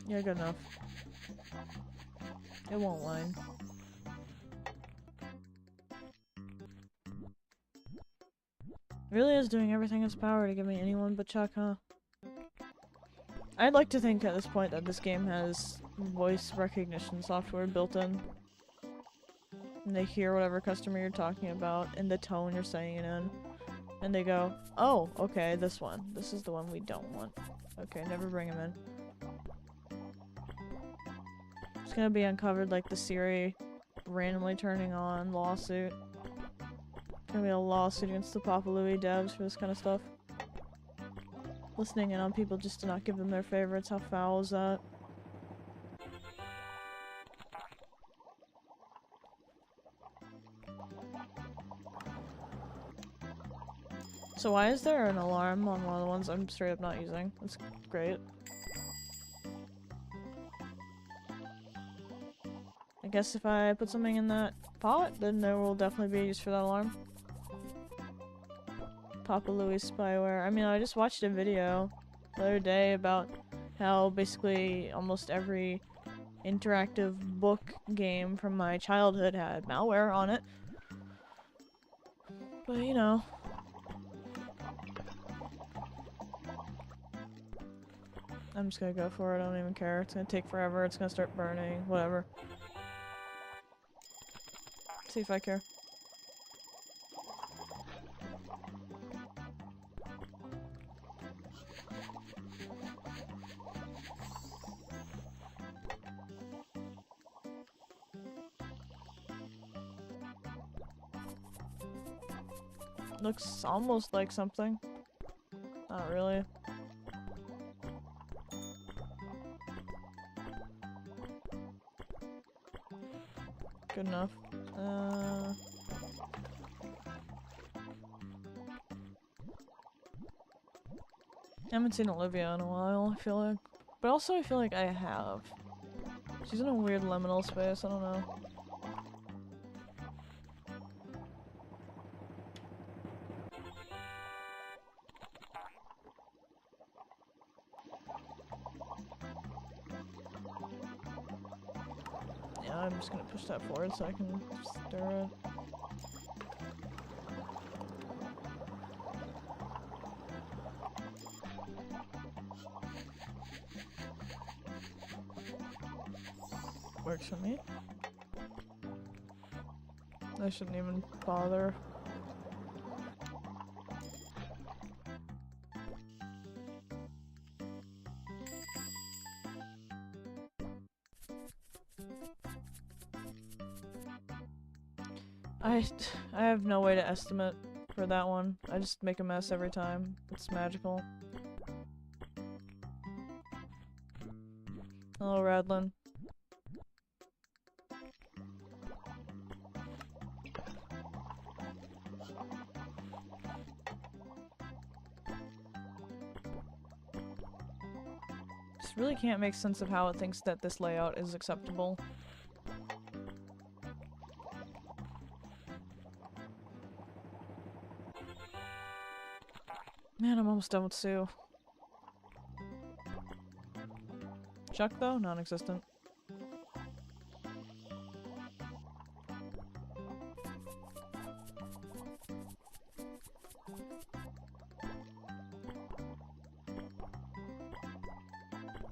Yeah, good enough. It won't whine. Really is doing everything in its power to give me anyone but Chuck, huh? I'd like to think at this point that this game has voice recognition software built in. And they hear whatever customer you're talking about and the tone you're saying it in. And they go, oh, okay, this one. This is the one we don't want. Okay, never bring him in. It's gonna be uncovered like the Siri randomly turning on lawsuit. It's gonna be a lawsuit against the Papa Louie devs for this kind of stuff. Listening in on people just to not give them their favorites. How foul is that? So why is there an alarm on one of the ones I'm straight up not using? That's great. I guess if I put something in that pot, then there will definitely be a use for that alarm. Papa Louie spyware. I mean, I just watched a video the other day about how basically almost every interactive book game from my childhood had malware on it. But you know. I'm just gonna go for it, I don't even care. It's gonna take forever, it's gonna start burning, whatever. See if I care. Looks almost like something. Not really. Good enough. I haven't seen Olivia in a while, I feel like. But also I feel like I have. She's in a weird liminal space, I don't know. Yeah, I'm just gonna push that forward so I can stir it. Works for me. I shouldn't even bother. I have no way to estimate for that one. I just make a mess every time. It's magical. Hello, Radlin. Just really can't make sense of how it thinks that this layout is acceptable. Man, I'm almost done with Sue. Chuck, though? Non-existent.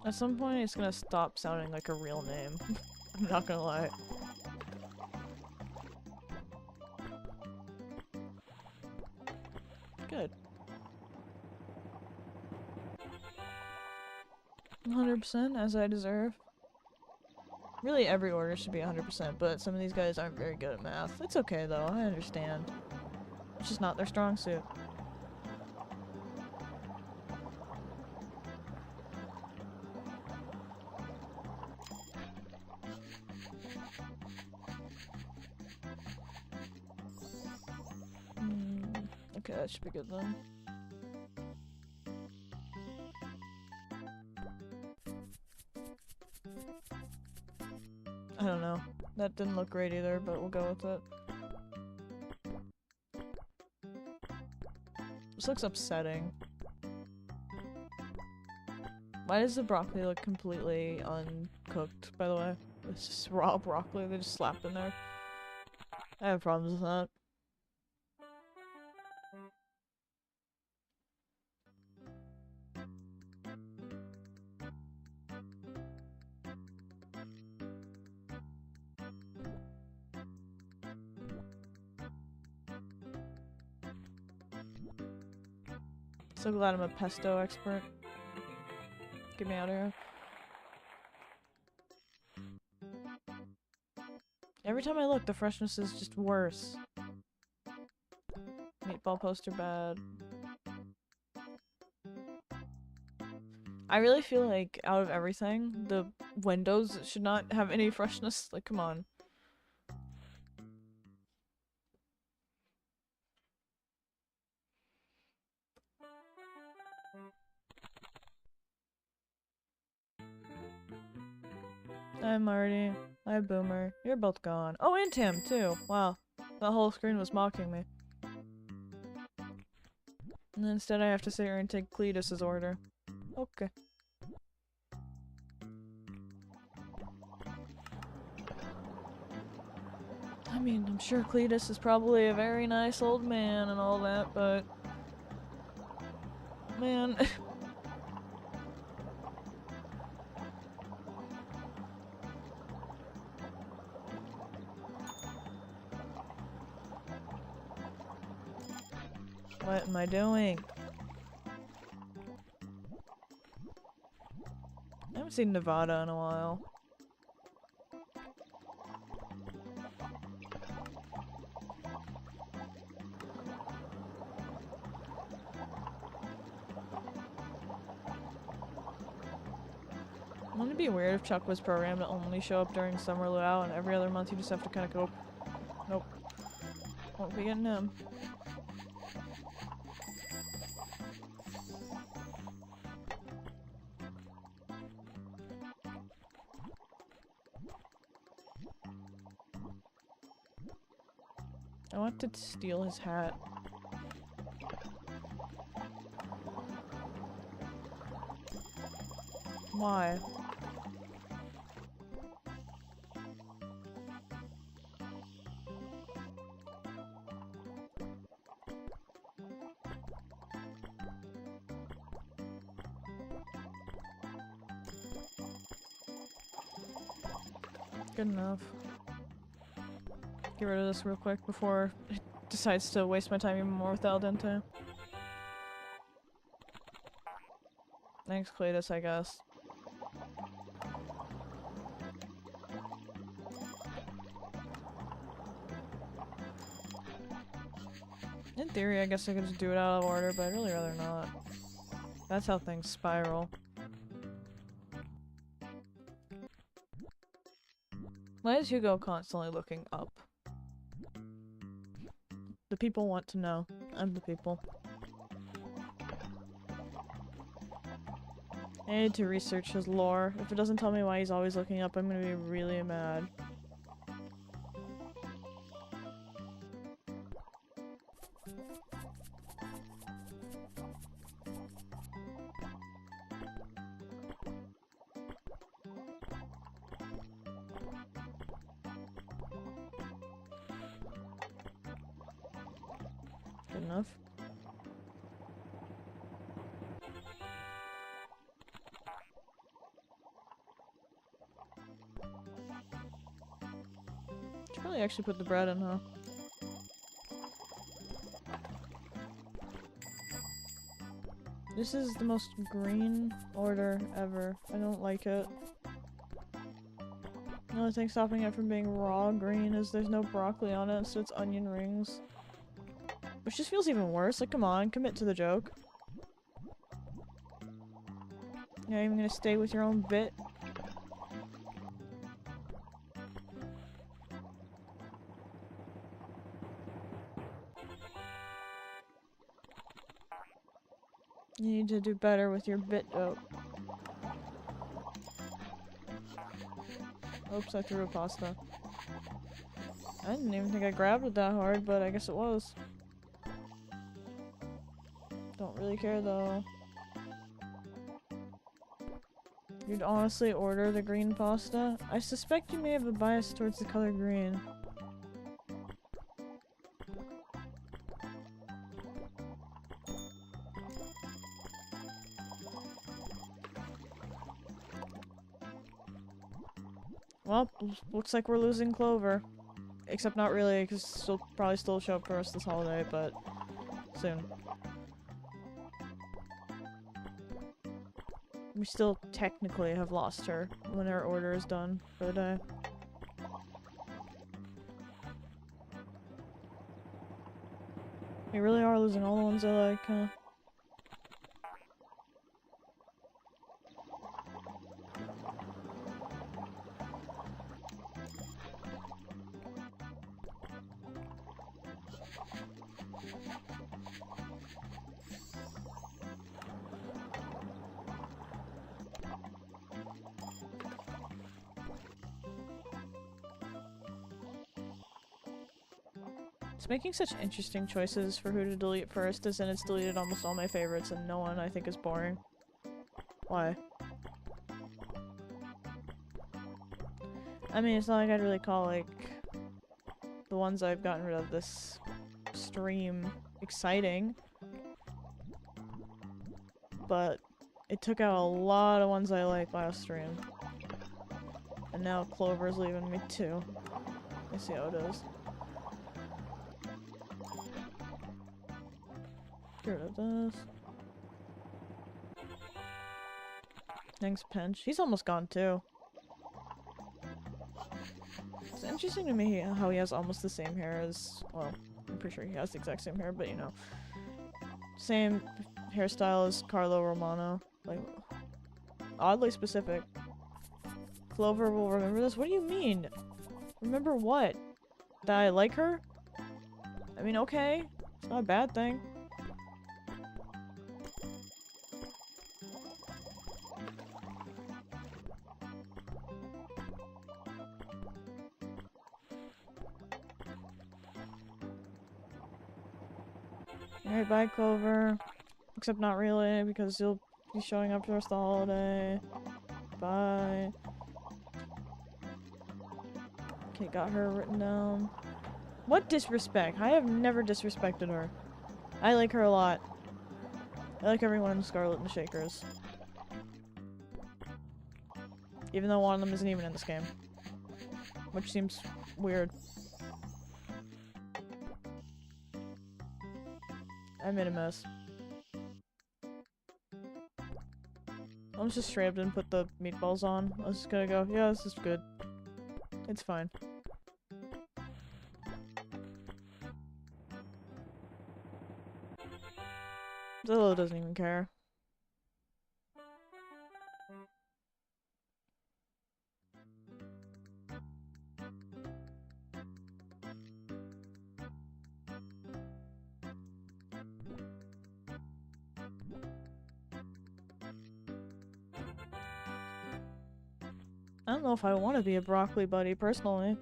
At some point, it's gonna stop sounding like a real name. I'm not gonna lie. Good. 100%, as I deserve. Really, every order should be 100%, but some of these guys aren't very good at math. It's okay, though. I understand. It's just not their strong suit. Okay, that should be good then. I don't know. That didn't look great either, but we'll go with it. This looks upsetting. Why does the broccoli look completely uncooked, by the way? It's just raw broccoli they just slapped in there. I have problems with that. So glad I'm a pesto expert. Get me out of here. Every time I look, the freshness is just worse. Meatball poster bad. I really feel like, out of everything, the windows should not have any freshness. Like, come on. Hi, Marty. Hi, Boomer. You're both gone. Oh, and Tim, too. Wow. The whole screen was mocking me. And then instead I have to sit here and take Cletus's order. Okay. I mean, I'm sure Cletus is probably a very nice old man and all that, but... Man... What am I doing? I haven't seen Nevada in a while. Wouldn't it be weird if Chuck was programmed to only show up during summer luau and every other month you just have to kind of go, nope, won't be getting him. I want to steal his hat. Why? Good enough. Get rid of this real quick before it decides to waste my time even more with al dente. Thanks, Cletus, I guess. In theory, I guess I could just do it out of order, but I'd really rather not. That's how things spiral. Why is Hugo constantly looking up? The people want to know. I'm the people. I need to research his lore. If it doesn't tell me why he's always looking up, I'm gonna be really mad. enough. Should probably actually put the bread in, huh? This is the most green order ever. I don't like it. The only thing stopping it from being raw green is there's no broccoli on it, so it's onion rings. Which just feels even worse. Like, come on, commit to the joke. You're not even gonna stay with your own bit? You need to do better with your bit dope. Oops, I threw a pasta. I didn't even think I grabbed it that hard, but I guess it was. Don't really care though. You'd honestly order the green pasta? I suspect you may have a bias towards the color green. Well, looks like we're losing Clover. Except not really, because she'll probably still show up for us this holiday, but soon. We still technically have lost her when our order is done for the day. We really are losing all the ones I like, huh? It's making such interesting choices for who to delete first, as in it's deleted almost all my favorites and no one I think is boring. Why? I mean, it's not like I'd really call, like, the ones I've gotten rid of this stream exciting. But it took out a lot of ones I like last stream. And now Clover's leaving me too. Let's see how it is. Get rid of this. Thanks, Pinch. He's almost gone too. It's interesting to me how he has almost the same hair as, well, I'm pretty sure he has the exact same hair, but you know. Same hairstyle as Carlo Romano. Like, oddly specific. Clover will remember this? What do you mean? Remember what? That I like her? I mean, okay. It's not a bad thing. Alright, bye, Clover. Except not really, because you'll be showing up for the rest of the holiday. Bye. Okay, got her written down. What disrespect? I have never disrespected her. I like her a lot. I like everyone in Scarlet and the Shakers. Even though one of them isn't even in this game. Which seems weird. I made a mess. I'm just straight up didn't put the meatballs on. I was just gonna go, yeah, this is good. It's fine. Zillow doesn't even care. I don't know if I want to be a broccoli buddy, personally.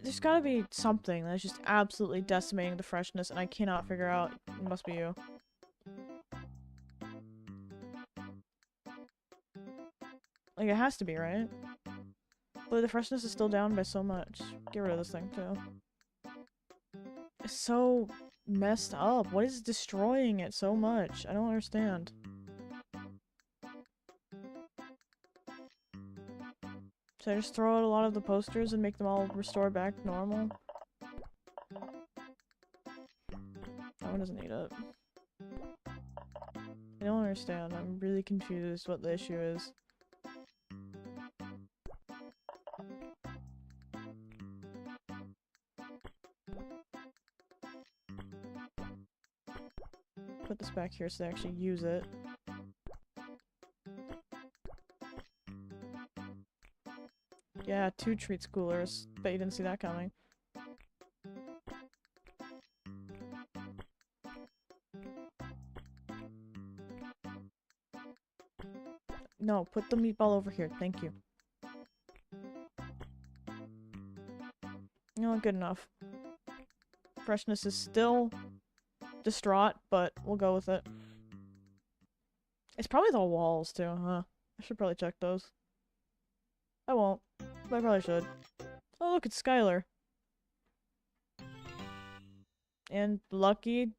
There's gotta be something that's just absolutely decimating the freshness, and I cannot figure out. It must be you. Like, it has to be, right? But the freshness is still down by so much. Get rid of this thing, too. It's so messed up. What is destroying it so much? I don't understand. Should I just throw out a lot of the posters and make them all restore back to normal? That one doesn't need it. I don't understand. I'm really confused what the issue is. Put this back here so they actually use it. Yeah, 2 treats coolers. Bet you didn't see that coming. No, put the meatball over here. Thank you. You know, good enough. Freshness is still distraught, but we'll go with it. It's probably the walls, too, huh? I should probably check those. I won't, but I probably should. Oh, look, it's Skylar. And Lucky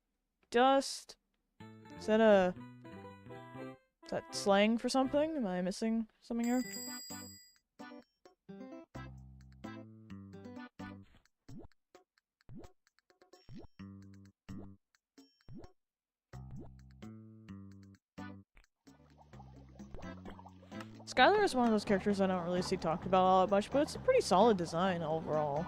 Dust? Is that slang for something? Am I missing something here? Skylar is one of those characters I don't really see talked about all that much, but it's a pretty solid design overall.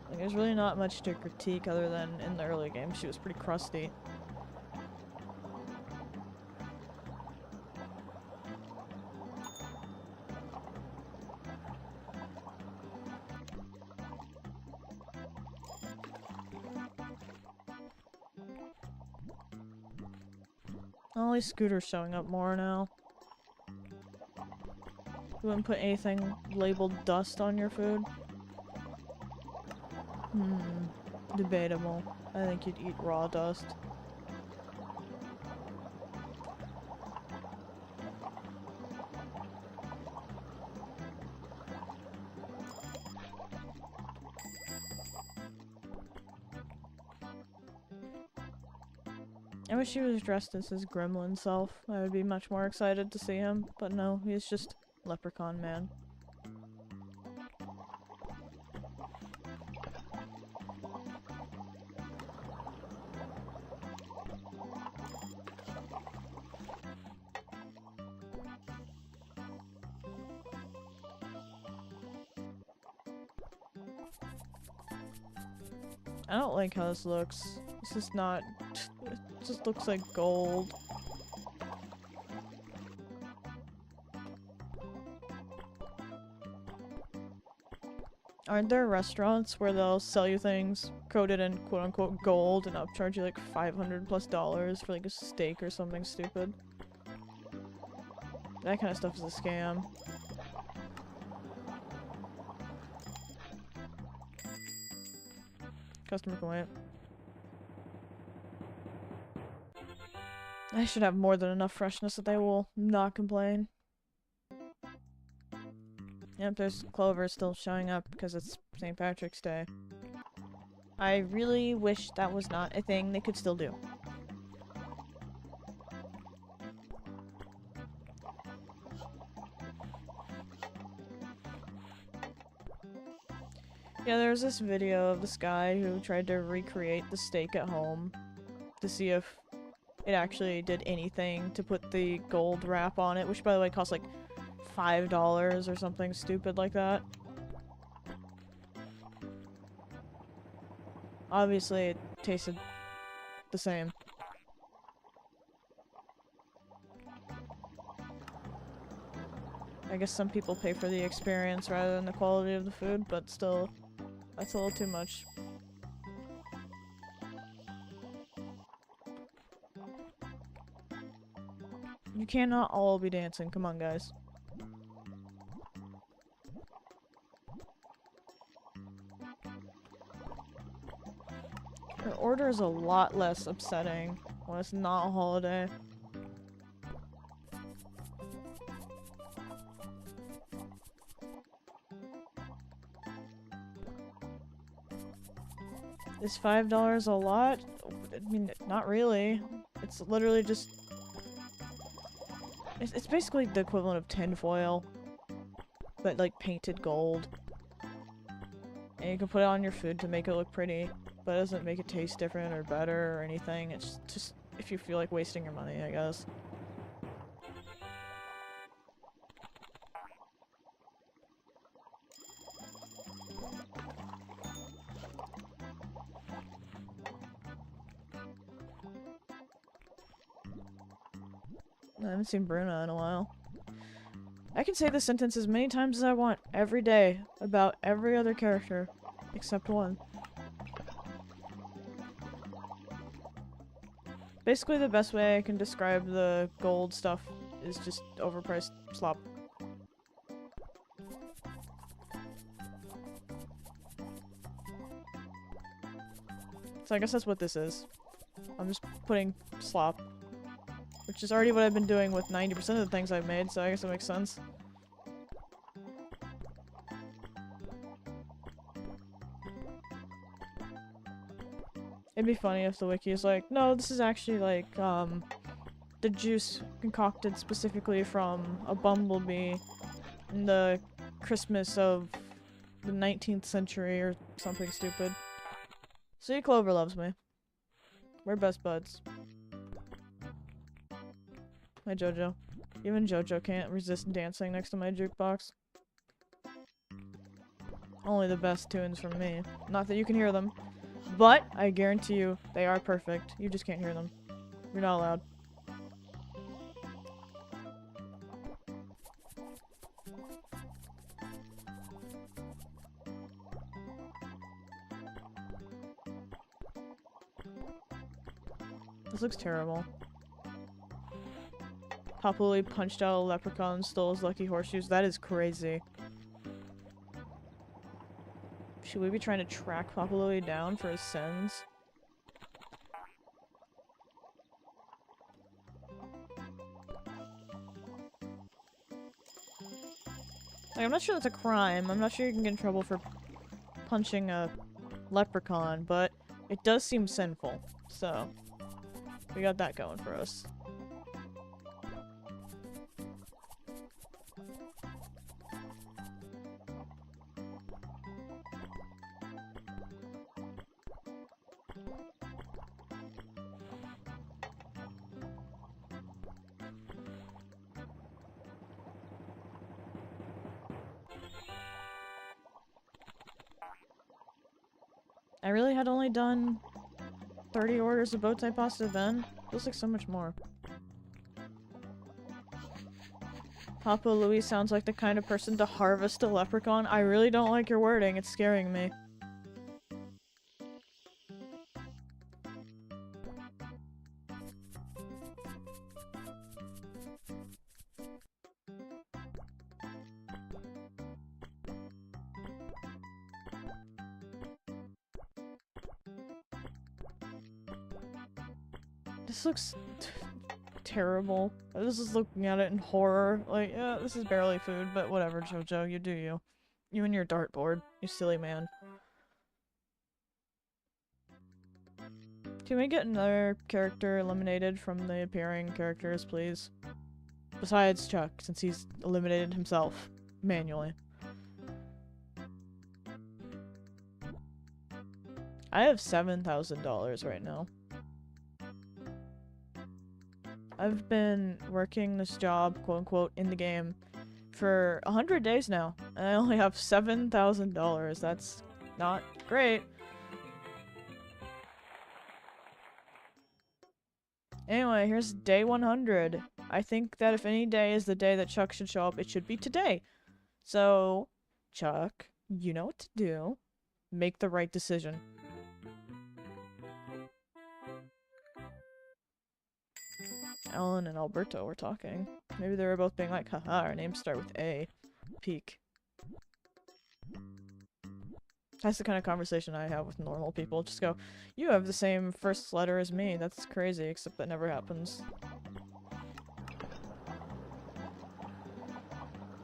Like, there's really not much to critique other than in the early game she was pretty crusty. Only Scooter's showing up more now. You wouldn't put anything labeled dust on your food? Debatable. I think you'd eat raw dust. I wish he was dressed as his gremlin self. I would be much more excited to see him, but no, he's just Leprechaun Man. I don't like how this looks. This is not... It just looks like gold. Aren't there restaurants where they'll sell you things coated in quote-unquote gold and upcharge you like $500+ for like a steak or something stupid? That kind of stuff is a scam. Customer complaint. I should have more than enough freshness that they will not complain. Yep, there's Clover still showing up because it's St. Patrick's Day. I really wish that was not a thing they could still do. Yeah, there was this video of this guy who tried to recreate the steak at home to see if it actually did anything to put the gold wrap on it, which by the way costs like $5 or something stupid like that. Obviously, it tasted the same. I guess some people pay for the experience rather than the quality of the food, but still, that's a little too much. You cannot all be dancing, come on guys. Her order is a lot less upsetting when it's not a holiday. Is $5 a lot? I mean, not really. It's literally just... It's basically the equivalent of tinfoil, but like painted gold. And you can put it on your food to make it look pretty, but it doesn't make it taste different or better or anything. It's just if you feel like wasting your money, I guess. I haven't seen Bruna in a while. I can say this sentence as many times as I want, every day, about every other character, except one. Basically, the best way I can describe the gold stuff is just overpriced slop. So I guess that's what this is. I'm just putting slop. Which is already what I've been doing with 90% of the things I've made, so I guess it makes sense. It'd be funny if the wiki is like, no, this is actually like, the juice concocted specifically from a bumblebee in the Christmas of the 19th century or something stupid. See, Clover loves me. We're best buds. My JoJo. Even JoJo can't resist dancing next to my jukebox. Only the best tunes from me. Not that you can hear them, but I guarantee you they are perfect. You just can't hear them. You're not allowed. This looks terrible. Papa Louie punched out a leprechaun and stole his lucky horseshoes. That is crazy. Should we be trying to track Papa Louie down for his sins? Like, I'm not sure that's a crime. I'm not sure you can get in trouble for punching a leprechaun, but it does seem sinful. So, we got that going for us. I really had only done 30 orders of bow tie pasta then. Feels like so much more. Papa Louie sounds like the kind of person to harvest a leprechaun. I really don't like your wording. It's scaring me. This looks terrible. I was just looking at it in horror. Like, yeah, this is barely food, but whatever, JoJo, you do you. You and your dartboard, you silly man. Can we get another character eliminated from the appearing characters, please? Besides Chuck, since he's eliminated himself manually. I have $7,000 right now. I've been working this job, quote-unquote, in the game for 100 days now, and I only have $7,000. That's not great. Anyway, here's day 100. I think that if any day is the day that Chuck should show up, it should be today. So, Chuck, you know what to do. Make the right decision. Alan and Alberto were talking. Maybe they were both being like, haha, our names start with A. Peak. That's the kind of conversation I have with normal people. Just go, you have the same first letter as me. That's crazy, except that never happens.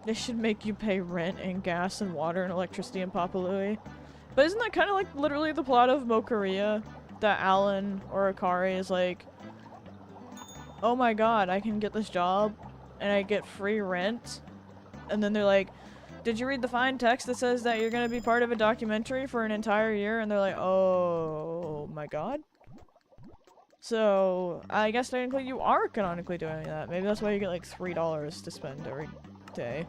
They should make you pay rent and gas and water and electricity in Papa Louie. But isn't that kind of like literally the plot of Mokaria? That Alan or Akari is like, oh my god, I can get this job and I get free rent. And then they're like, did you read the fine text that says that you're gonna be part of a documentary for an entire year? And they're like, oh my god. So, I guess technically you are canonically doing that. Maybe that's why you get like $3 to spend every day.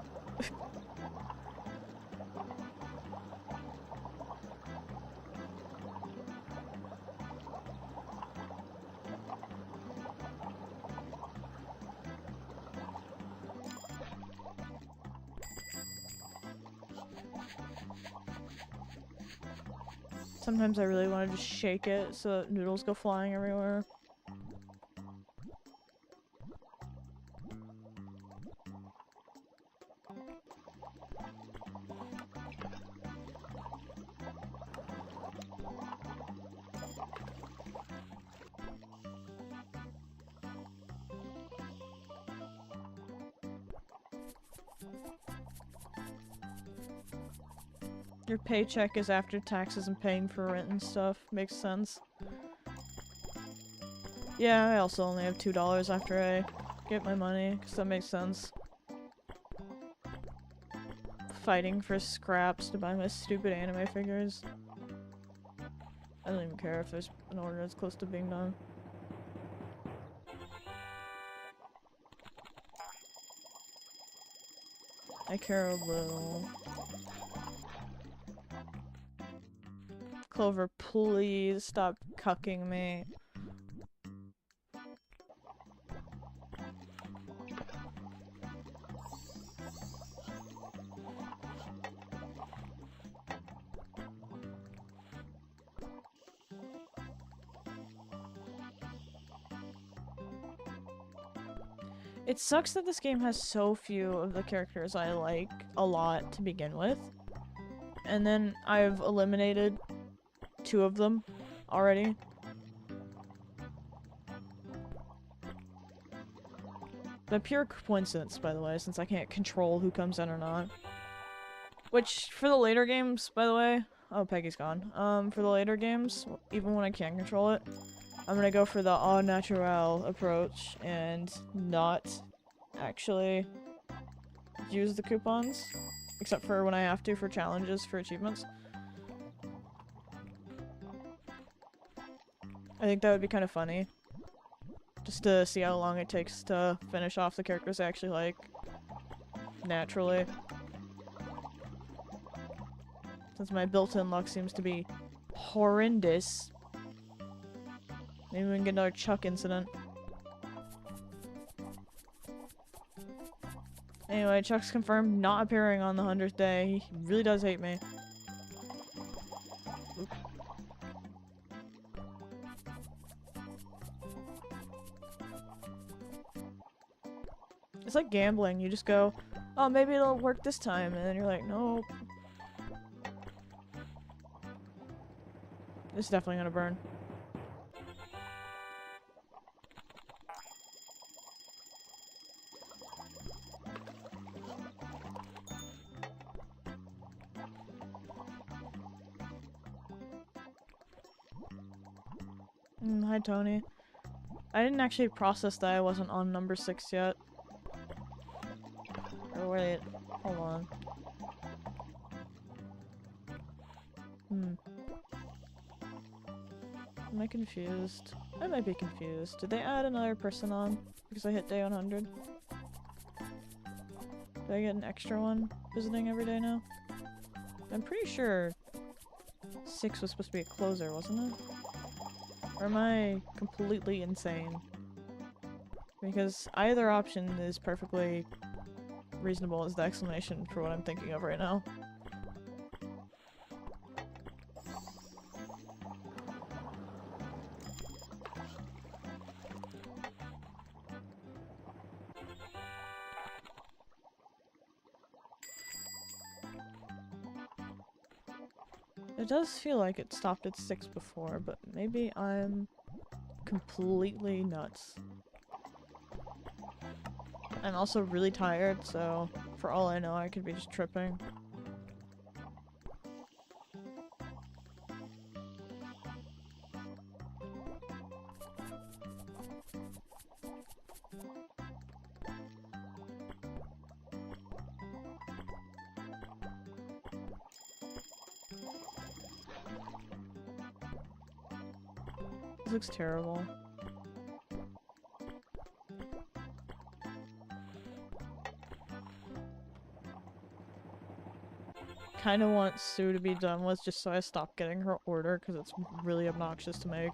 Sometimes I really want to just shake it so that noodles go flying everywhere. Your paycheck is after taxes and paying for rent and stuff. Makes sense. Yeah, I also only have $2 after I get my money, because that makes sense. Fighting for scraps to buy my stupid anime figures. I don't even care if there's an order that's close to being done. I care a little. Clover, please stop cucking me. It sucks that this game has so few of the characters I like a lot to begin with. And then I've eliminated 2 of them already. The pure coincidence, by the way, since I can't control who comes in or not. Which, for the later games, by the way... Oh, Peggy's gone. For the later games, even when I can't control it, I'm gonna go for the au naturel approach and not actually use the coupons. Except for when I have to for challenges for achievements. I think that would be kind of funny. Just to see how long it takes to finish off the characters I actually like. Naturally. Since my built-in luck seems to be horrendous. Maybe we can get another Chuck incident. Anyway, Chuck's confirmed not appearing on the 100th day. He really does hate me. Oop. It's like gambling. You just go, oh, maybe it'll work this time. And then you're like, nope. This is definitely gonna burn. Hi, Tony. I didn't actually process that I wasn't on number 6 yet. Or wait, hold on. Am I confused? I might be confused. Did they add another person on? Because I hit day 100? Did I get an extra one visiting every day now? I'm pretty sure 6 was supposed to be a closer, wasn't it? Or am I completely insane? Because either option is perfectly reasonable as the explanation for what I'm thinking of right now. It does feel like it stopped at 6 before, but maybe I'm completely nuts. I'm also really tired, so for all I know, I could be just tripping. This looks terrible. Kind of want Sue to be done with just so I stop getting her order because it's really obnoxious to make.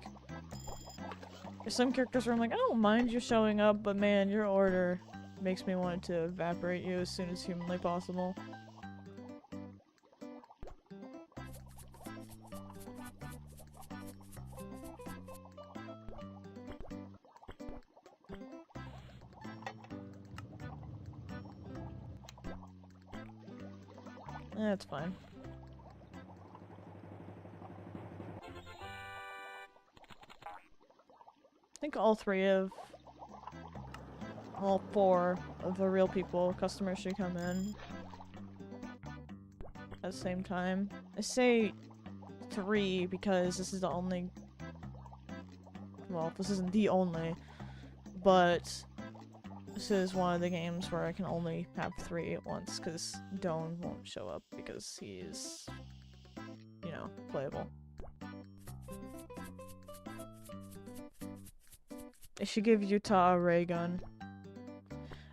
There's some characters where I'm like, I don't mind you showing up, but man, your order makes me want to evaporate you as soon as humanly possible. That's fine. I think all four of the real people, customers should come in at the same time. I say 3 because this is the only, well, this isn't the only, but this is one of the games where I can only have 3 at once because Doan won't show up because he's, you know, playable. I should give Utah a ray gun.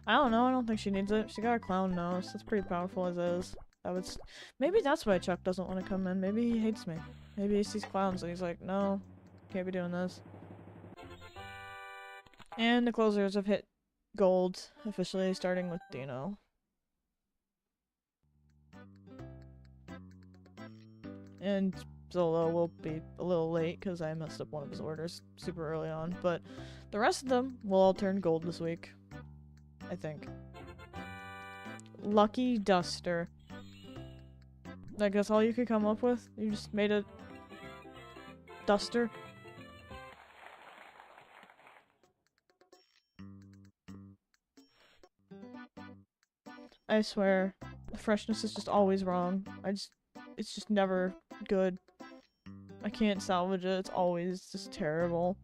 I don't know, I don't think she needs it. She got a clown nose. That's pretty powerful as is. Maybe that's why Chuck doesn't want to come in. Maybe he hates me. Maybe he sees clowns and he's like, no, can't be doing this. And the closers have hit gold, officially starting with Dino. And Zolo will be a little late because I messed up one of his orders super early on, but the rest of them will all turn gold this week. I think. Lucky Duster. Like, that's all you could come up with? You just made a duster? I swear, the freshness is just always wrong. It's just never good. I can't salvage it, it's always just terrible.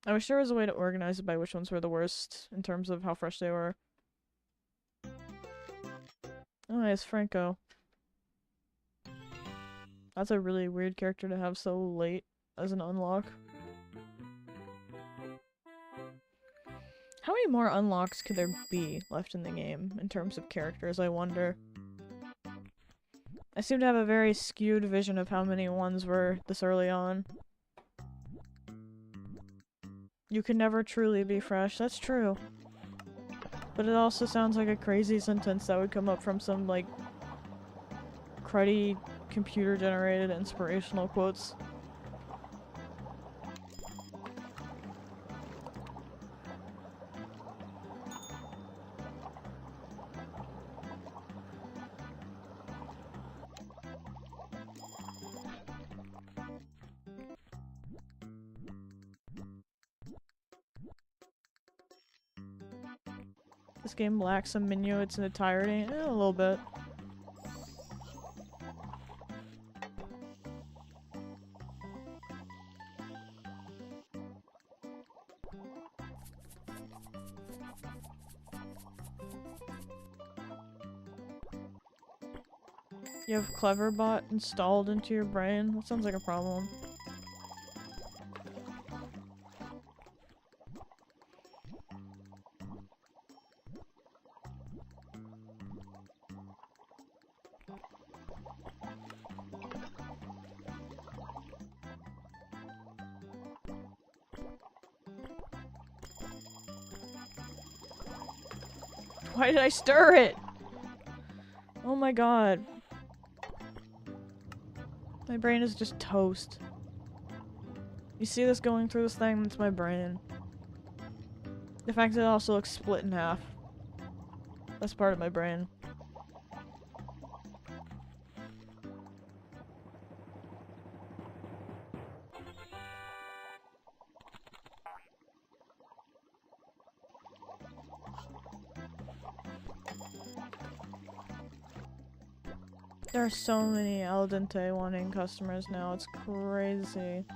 I wish there was a way to organize it by which ones were the worst in terms of how fresh they were. Oh, it's Franco. That's a really weird character to have so late as an unlock. How many more unlocks could there be left in the game in terms of characters, I wonder? I seem to have a very skewed vision of how many ones were this early on. You can never truly be fresh, that's true. But it also sounds like a crazy sentence that would come up from some, like, cruddy, computer-generated inspirational quotes. This game lacks a menu its entirety. A little bit. You have Cleverbot installed into your brain? That sounds like a problem. Why did I stir it? Oh my god. My brain is just toast. You see this going through this thing? That's my brain. The fact that it also looks split in half. That's part of my brain. There are so many al dente wanting customers now, it's crazy. And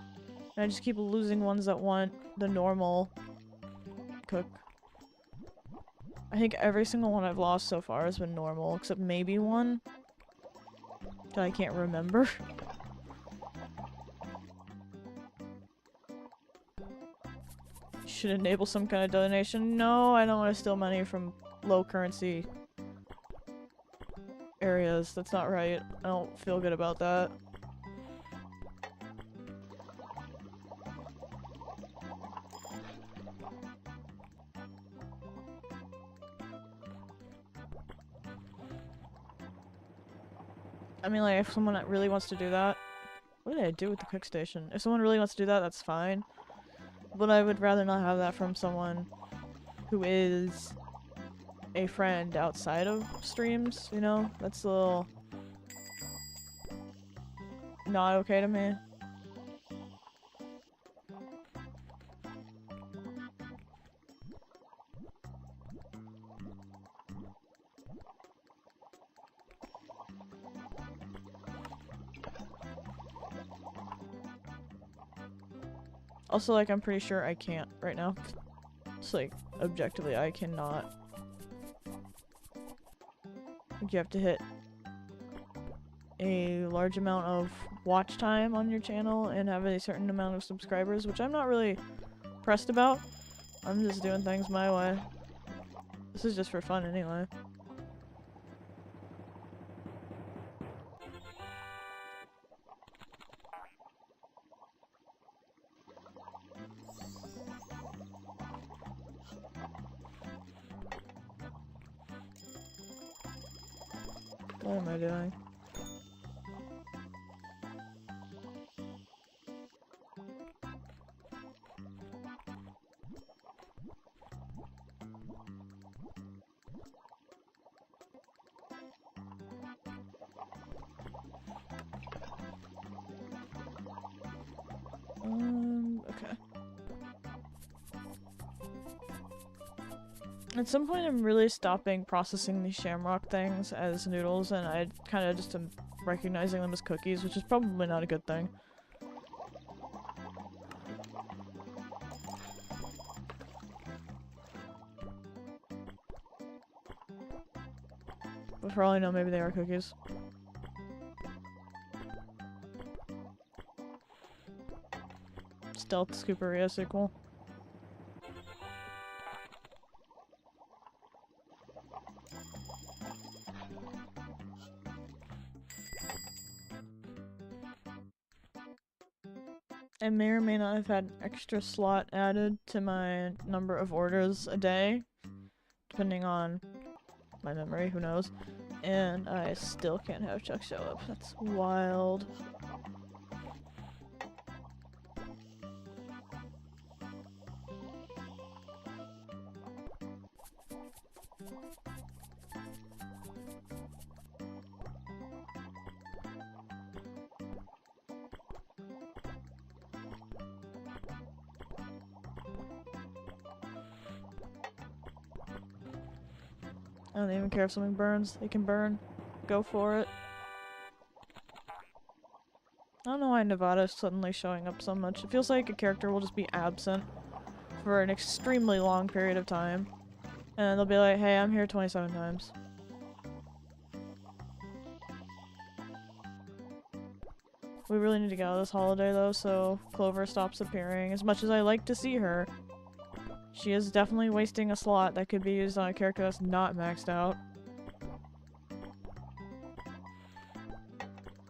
I just keep losing ones that want the normal cook. I think every single one I've lost so far has been normal, except maybe one. that I can't remember. Should enable some kind of donation. No, I don't want to steal money from low currency areas. That's not right. I don't feel good about that. I mean, like, if someone really wants to do that... What did I do with the cook station? If someone really wants to do that, that's fine. But I would rather not have that from someone who is a friend outside of streams, you know? That's a little... not okay to me. Also, like, I'm pretty sure I can't right now. It's like, objectively, I cannot. Like, you have to hit a large amount of watch time on your channel and have a certain amount of subscribers, which I'm not really pressed about. I'm just doing things my way. This is just for fun anyway. What am I doing? Okay. At some point I'm really stopping processing these shamrock things as noodles, and I kind of just am recognizing them as cookies, which is probably not a good thing. But for all I know, maybe they are cookies. Stealth Scooperia sequel. I may or may not have had an extra slot added to my number of orders a day, depending on my memory, who knows. And I still can't have Chuck show up. That's wild. I don't even care if something burns. It can burn. Go for it. I don't know why Nevada's suddenly showing up so much. It feels like a character will just be absent for an extremely long period of time. And they'll be like, hey, I'm here 27 times. We really need to get out of this holiday though, so Clover stops appearing. As much as I like to see her, she is definitely wasting a slot that could be used on a character that's not maxed out.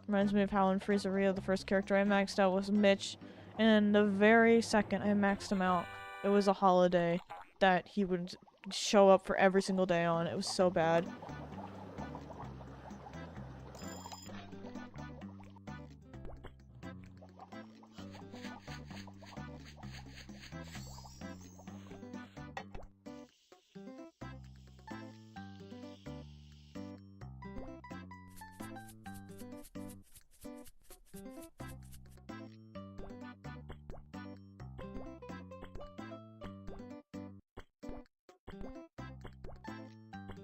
Reminds me of how in Freezeria the first character I maxed out was Mitch, and the very second I maxed him out, it was a holiday that he would show up for every single day on. It was so bad.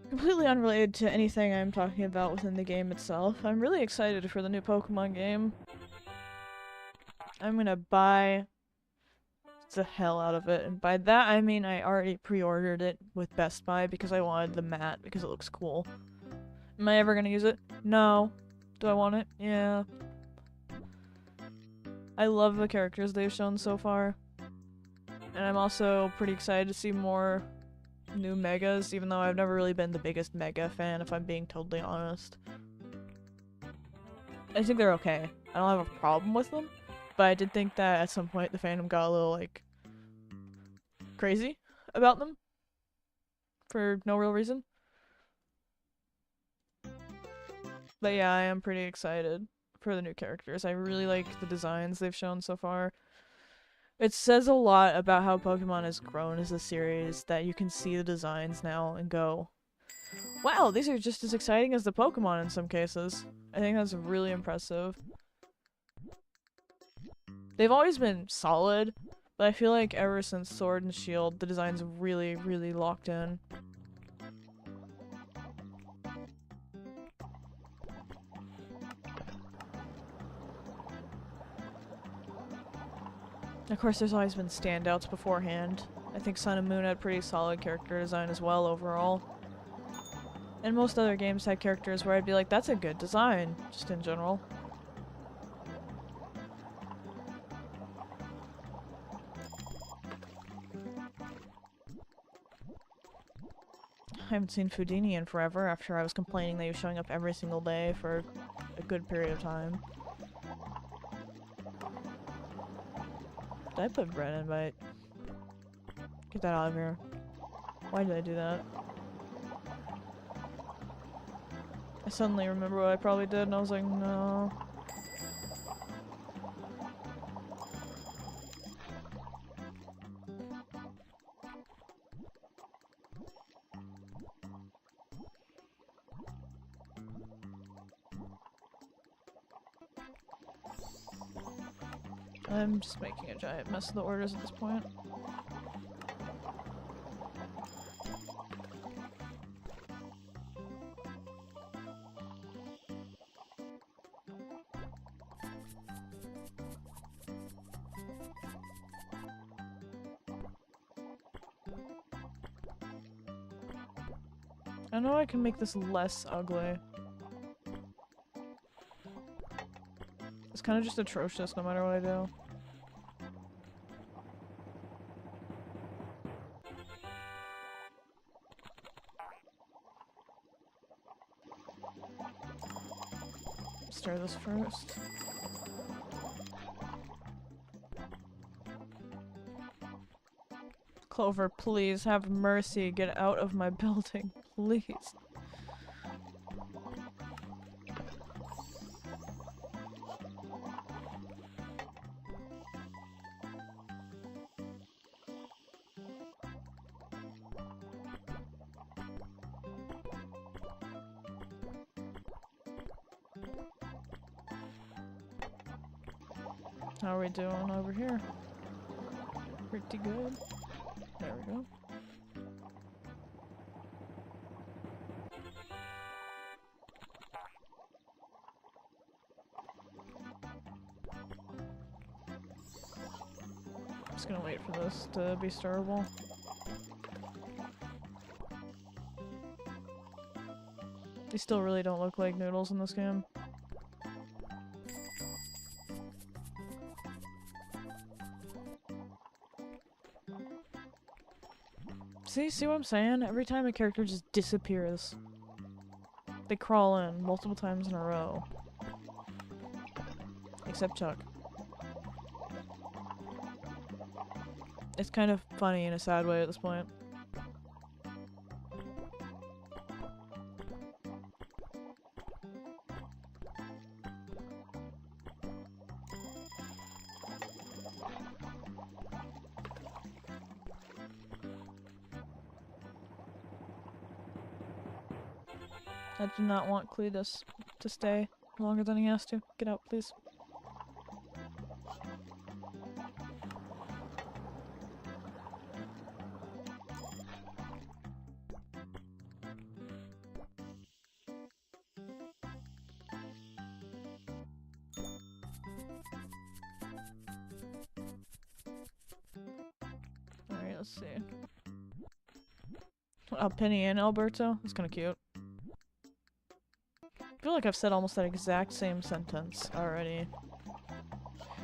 Completely unrelated to anything I'm talking about within the game itself, I'm really excited for the new Pokemon game. I'm gonna buy the hell out of it, and by that I mean I already pre-ordered it with Best Buy because I wanted the mat because it looks cool. Am I ever gonna use it? No. Do I want it? Yeah. I love the characters they've shown so far. And I'm also pretty excited to see more new megas, even though I've never really been the biggest mega fan, if I'm being totally honest. I think they're okay. I don't have a problem with them, but I did think that at some point the fandom got a little, like, crazy about them. For no real reason. But yeah, I am pretty excited for the new characters. I really like the designs they've shown so far. It says a lot about how Pokemon has grown as a series that you can see the designs now and go, wow, these are just as exciting as the Pokemon in some cases. I think that's really impressive. They've always been solid, but I feel like ever since Sword and Shield, the design's really, really locked in. Of course, there's always been standouts beforehand. I think Sun and Moon had pretty solid character design as well overall. And most other games had characters where I'd be like, that's a good design, just in general. I haven't seen Fudini in forever after I was complaining that he was showing up every single day for a good period of time. Did I put bread in bite? Get that out of here. Why did I do that? I suddenly remember what I probably did and I was like, no. I'm just making a giant mess of the orders at this point. I know I can make this less ugly. It's kind of just atrocious no matter what I do. Stir this first. Clover, please have mercy. Get out of my building, please. How are we doing over here? Pretty good. There we go. I'm just gonna wait for this to be stirrable. They still really don't look like noodles in this game. See what I'm saying? Every time a character just disappears. They crawl in multiple times in a row. Except Chuck. It's kind of funny in a sad way at this point. I do not want Cletus to stay longer than he has to. Get out, please. Alright, let's see. Oh, Penny and Alberto? That's kinda cute. I feel like I've said almost that exact same sentence already.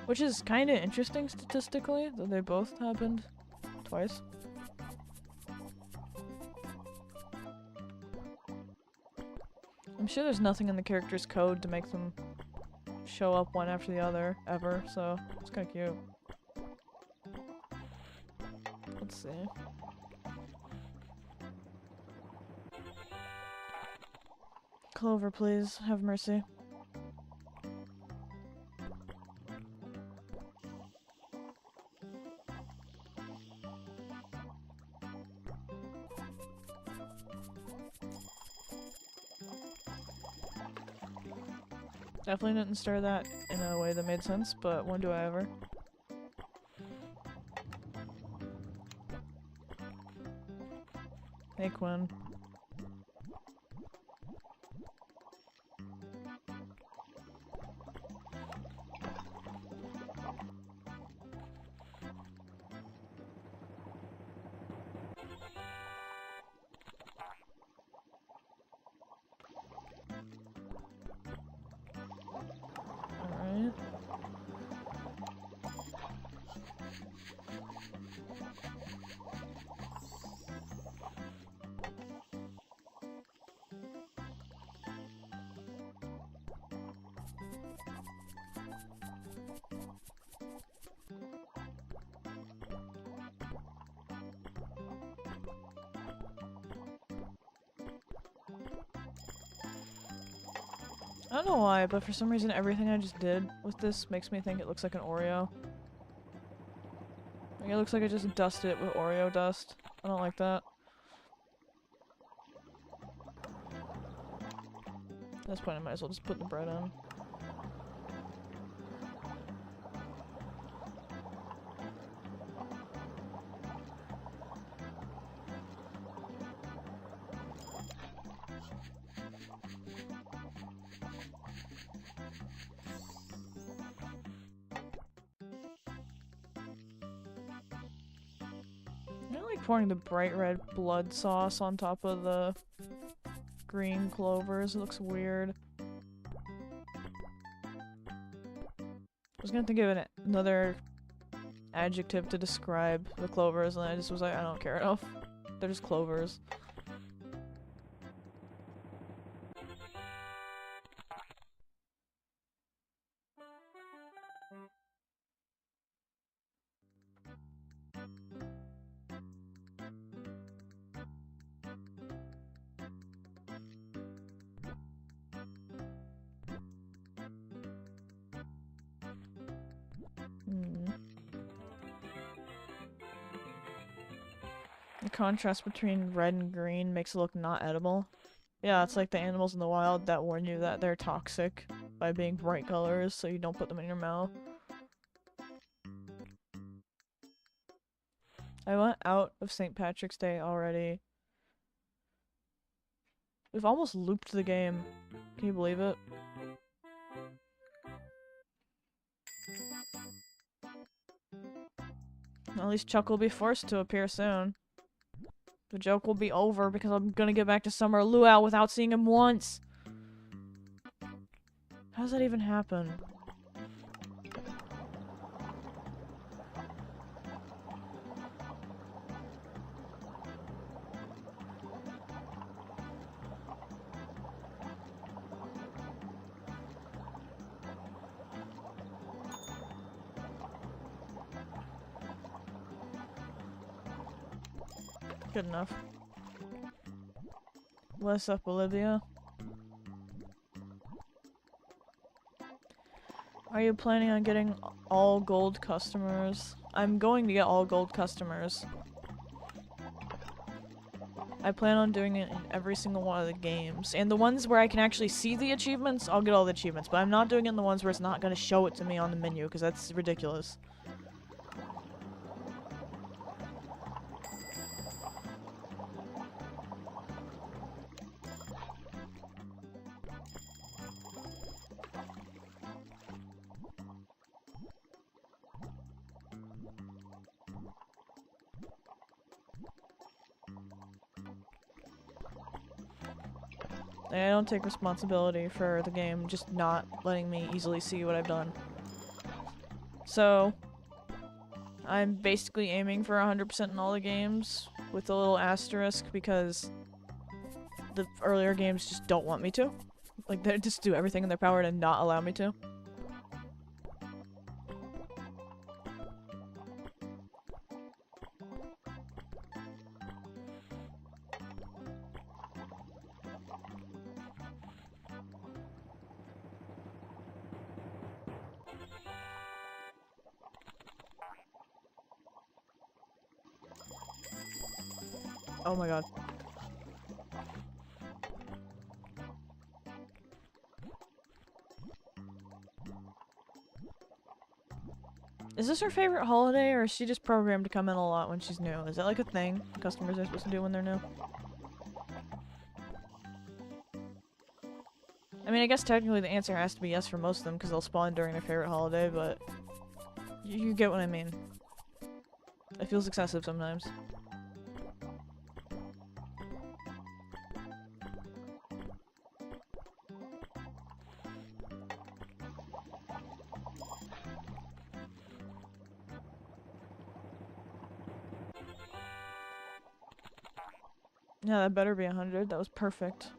Which is kind of interesting statistically, that they both happened twice. I'm sure there's nothing in the character's code to make them show up one after the other, ever, so it's kinda cute. Let's see. Clover, please. Have mercy. Definitely didn't stir that in a way that made sense, but when do I ever? Hey, Quinn. Alright. I don't know why, but for some reason everything I just did with this makes me think it looks like an Oreo. Like, it looks like I just dusted it with Oreo dust. I don't like that. At this point I might as well just put the bread in. I don't like pouring the bright red blood sauce on top of the green clovers. It looks weird. I was gonna think of another adjective to describe the clovers, and I just was like, I don't care enough. They're just clovers. The contrast between red and green makes it look not edible. Yeah, it's like the animals in the wild that warn you that they're toxic by being bright colors, so you don't put them in your mouth. I went out of St. Patrick's Day already. We've almost looped the game. Can you believe it? At least Chuck will be forced to appear soon. The joke will be over because I'm gonna get back to Summer Luau without seeing him once. How does that even happen? Good enough. What's up, Olivia? Are you planning on getting all gold customers? I'm going to get all gold customers. I plan on doing it in every single one of the games. And the ones where I can actually see the achievements, I'll get all the achievements. But I'm not doing it in the ones where it's not going to show it to me on the menu, because that's ridiculous. And I don't take responsibility for the game just not letting me easily see what I've done. So, I'm basically aiming for 100% in all the games, with a little asterisk because the earlier games just don't want me to. Like, they just do everything in their power to not allow me to. Oh my god. Is this her favorite holiday, or is she just programmed to come in a lot when she's new? Is that like a thing customers are supposed to do when they're new? I mean, I guess technically the answer has to be yes for most of them, because they'll spawn during their favorite holiday, but you get what I mean. It feels excessive sometimes. Yeah, that better be 100. That was perfect.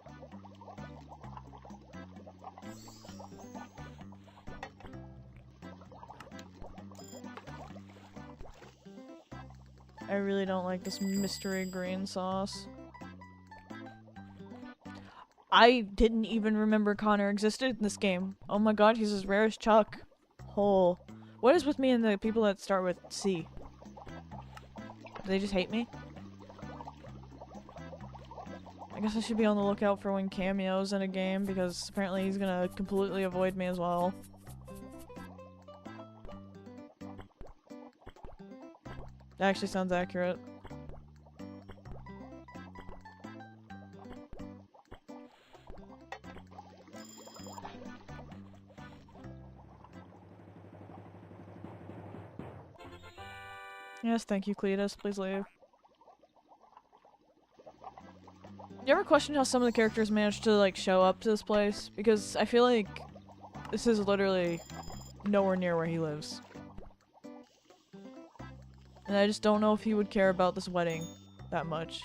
I really don't like this mystery green sauce. I didn't even remember Connor existed in this game. Oh my god, he's as rare as Chuck. Hole. What is with me and the people that start with C? Do they just hate me? I guess I should be on the lookout for when cameos in a game, because apparently he's gonna completely avoid me as well. That actually sounds accurate. Yes, thank you, Cletus. Please leave. You ever question how some of the characters managed to, like, show up to this place? Because I feel like this is literally nowhere near where he lives. And I just don't know if he would care about this wedding that much.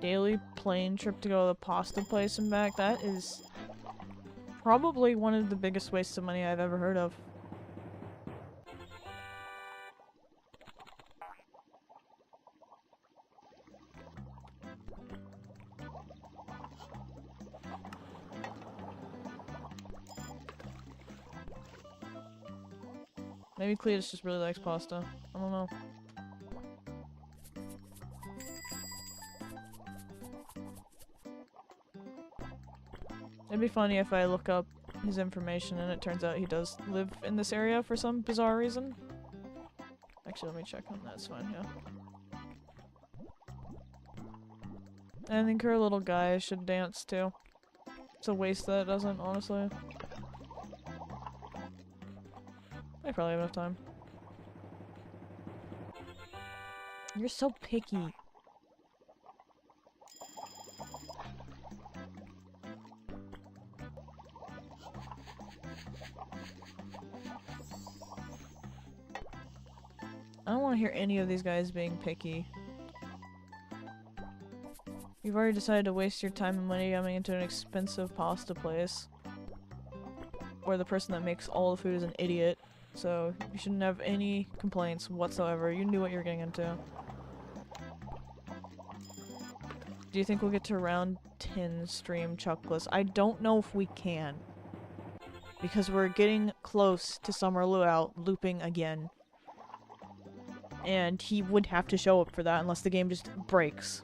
Daily plane trip to go to the pasta place and back. That is probably one of the biggest wastes of money I've ever heard of. Maybe Cletus just really likes pasta. I don't know. It'd be funny if I look up his information and it turns out he does live in this area for some bizarre reason. Actually, let me check on that. It's fine, yeah. I think her little guy should dance too. It's a waste that it doesn't, honestly. I probably have enough time. You're so picky. I don't want to hear any of these guys being picky. You've already decided to waste your time and money coming into an expensive pasta place, where the person that makes all the food is an idiot, so you shouldn't have any complaints whatsoever. You knew what you were getting into. Do you think we'll get to round 10 stream Chuckless? I don't know if we can, because we're getting close to Summer Luau looping again. And he would have to show up for that unless the game just breaks.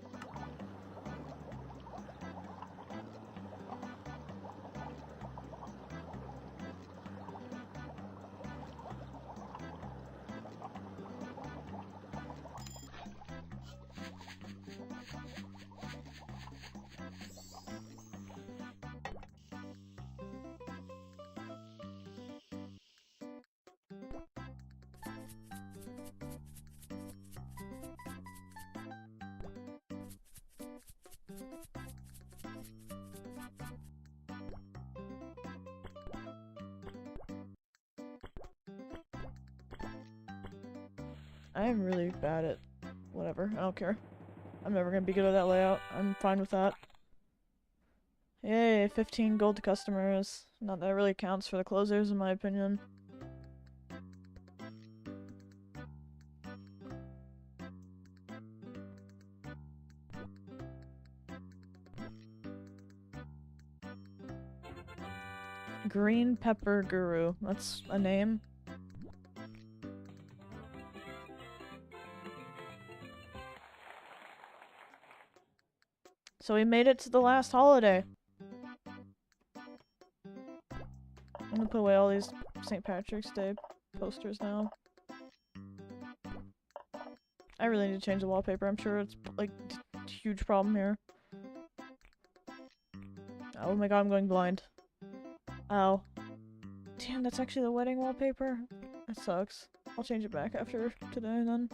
I am really bad at whatever. I don't care. I'm never gonna be good at that layout. I'm fine with that. Yay, 15 gold customers. Not that really counts for the closers in my opinion. Green Pepper Guru. That's a name. So we made it to the last holiday. I'm gonna put away all these St. Patrick's Day posters now. I really need to change the wallpaper. I'm sure it's like a huge problem here. Oh my god, I'm going blind. Ow. Damn, that's actually the wedding wallpaper? That sucks. I'll change it back after today then.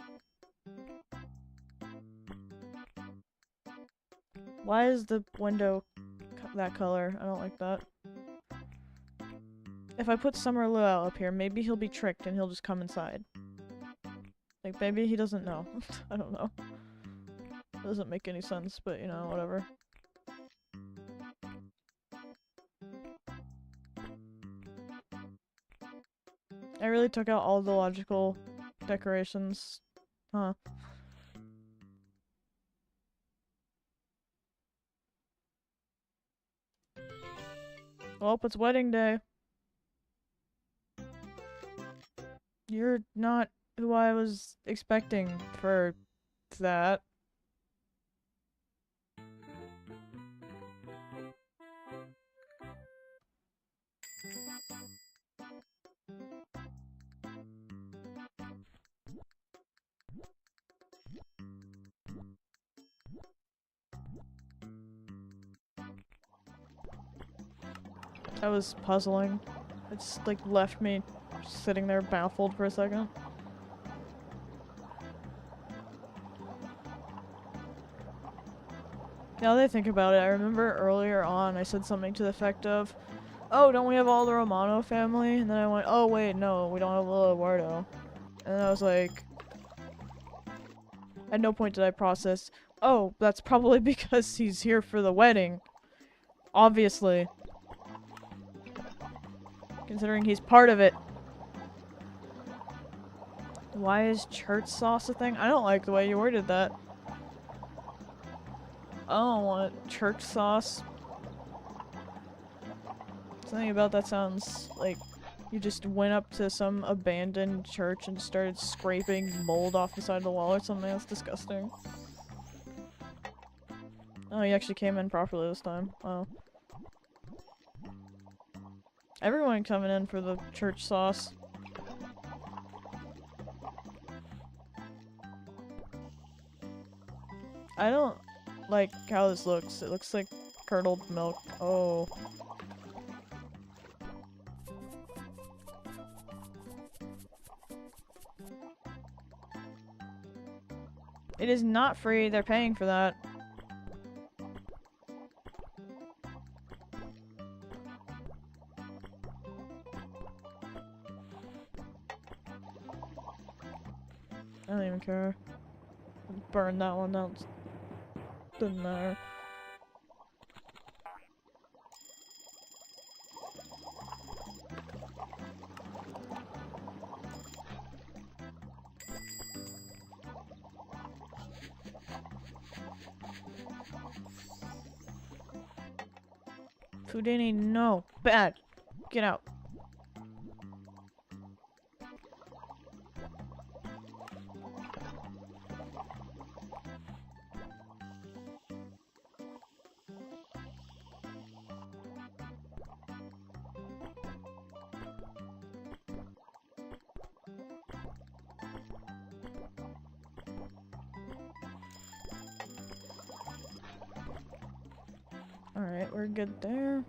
Why is the window that color? I don't like that. If I put Summer Luau up here, maybe he'll be tricked and he'll just come inside. Like, maybe he doesn't know. I don't know. It doesn't make any sense, but you know, whatever. I really took out all the logical decorations. Huh. Well, it's wedding day. You're not who I was expecting for that. That was puzzling. It just, like, left me sitting there baffled for a second. Now that I think about it, I remember earlier on I said something to the effect of, oh, don't we have all the Romano family? And then I went, oh wait, no, we don't have little Eduardo. And then I was like, at no point did I process, oh, that's probably because he's here for the wedding. Obviously. Considering he's part of it. Why is church sauce a thing? I don't like the way you worded that. I don't want church sauce. Something about that sounds like you just went up to some abandoned church and started scraping mold off the side of the wall or something. That's disgusting. Oh, he actually came in properly this time. Wow. Everyone coming in for the church sauce. I don't like how this looks. It looks like curdled milk. Oh. It is not free. They're paying for that. I don't even care. Burn that one out. Doesn't matter. Houdini, no. Bad. Get out. Alright, we're good there.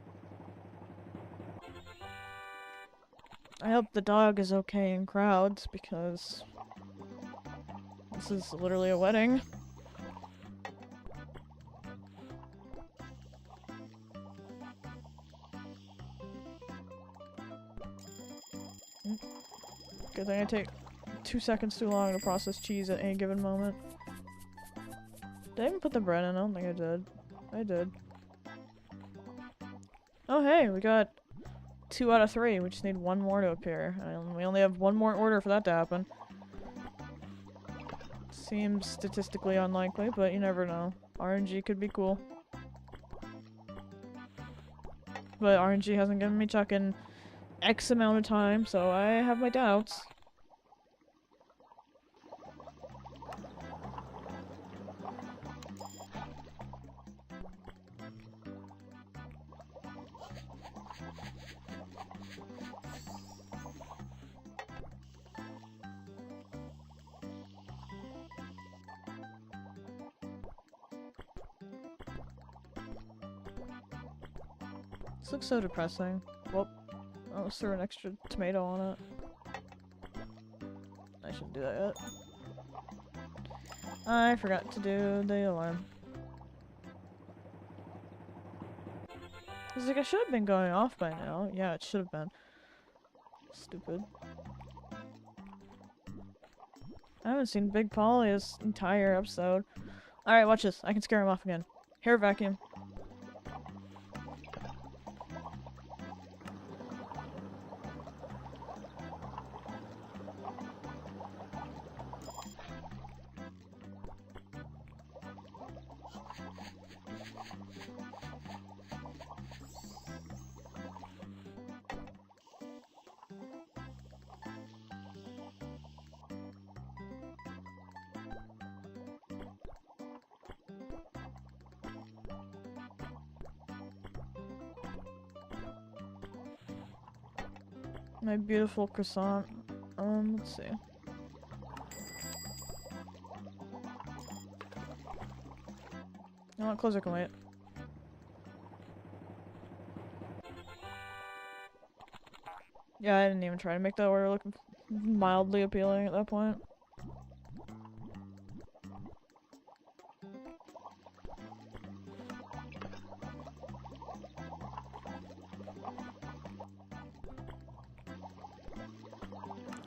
I hope the dog is okay in crowds, because this is literally a wedding. Good thing I 2 seconds too long to process cheese at any given moment. Did I even put the bread in? I don't think I did. I did. Oh hey, we got 2 out of 3. We just need 1 more to appear. And we only have 1 more order for that to happen. Seems statistically unlikely, but you never know. RNG could be cool. But RNG hasn't given me Chuck in X amount of time, so I have my doubts. This looks so depressing. Well, I'll throw an extra tomato on it. I shouldn't do that yet. I forgot to do the alarm. I was like, I should have been going off by now. Yeah, it should have been. Stupid. I haven't seen Big Polly this entire episode. Alright, watch this. I can scare him off again. Hair vacuum. My beautiful croissant. Let's see. You know what? Closer can wait. Yeah, I didn't even try to make that order look mildly appealing at that point.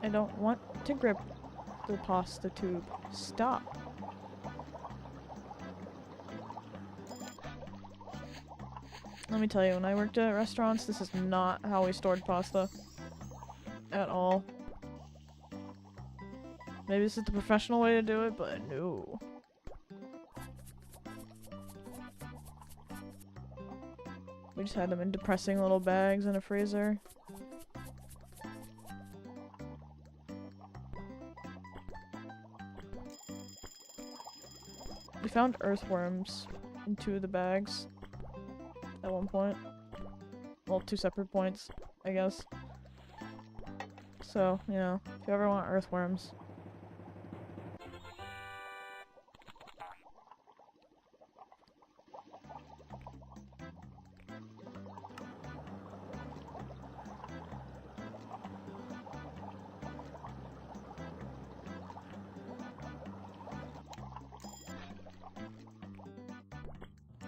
I don't want to grip the pasta tube. Stop. Let me tell you, when I worked at restaurants, this is not how we stored pasta. At all. Maybe this is the professional way to do it, but no. We just had them in depressing little bags in a freezer. We found earthworms in 2 of the bags at one point. Well, 2 separate points, I guess. So, you know, if you ever want earthworms.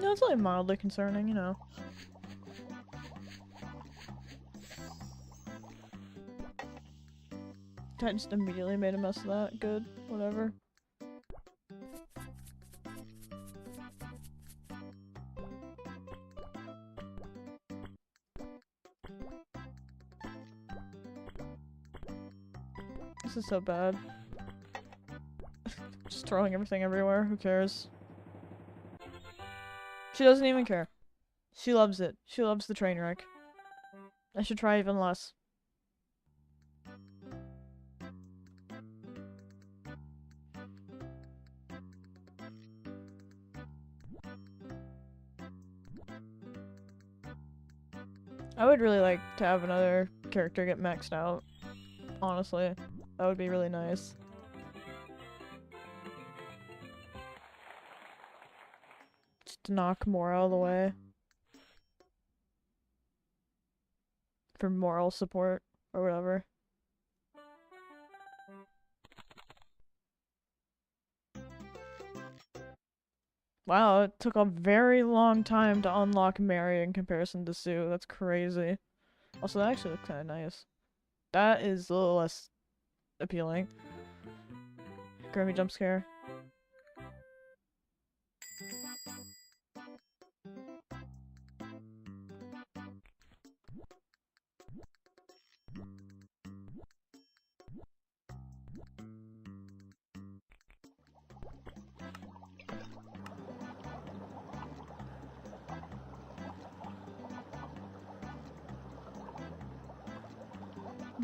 No, it's only mildly concerning, you know. I just immediately made a mess of that. Good. Whatever. This is so bad. Just throwing everything everywhere. Who cares? She doesn't even care. She loves it. She loves the train wreck. I should try even less. I would really like to have another character get maxed out. Honestly. That would be really nice. Just to knock more out of the way. For moral support, or whatever. Wow, it took a very long time to unlock Mary in comparison to Sue. That's crazy. Also, that actually looks kind of nice. That is a little less appealing. Grimmy jump scare.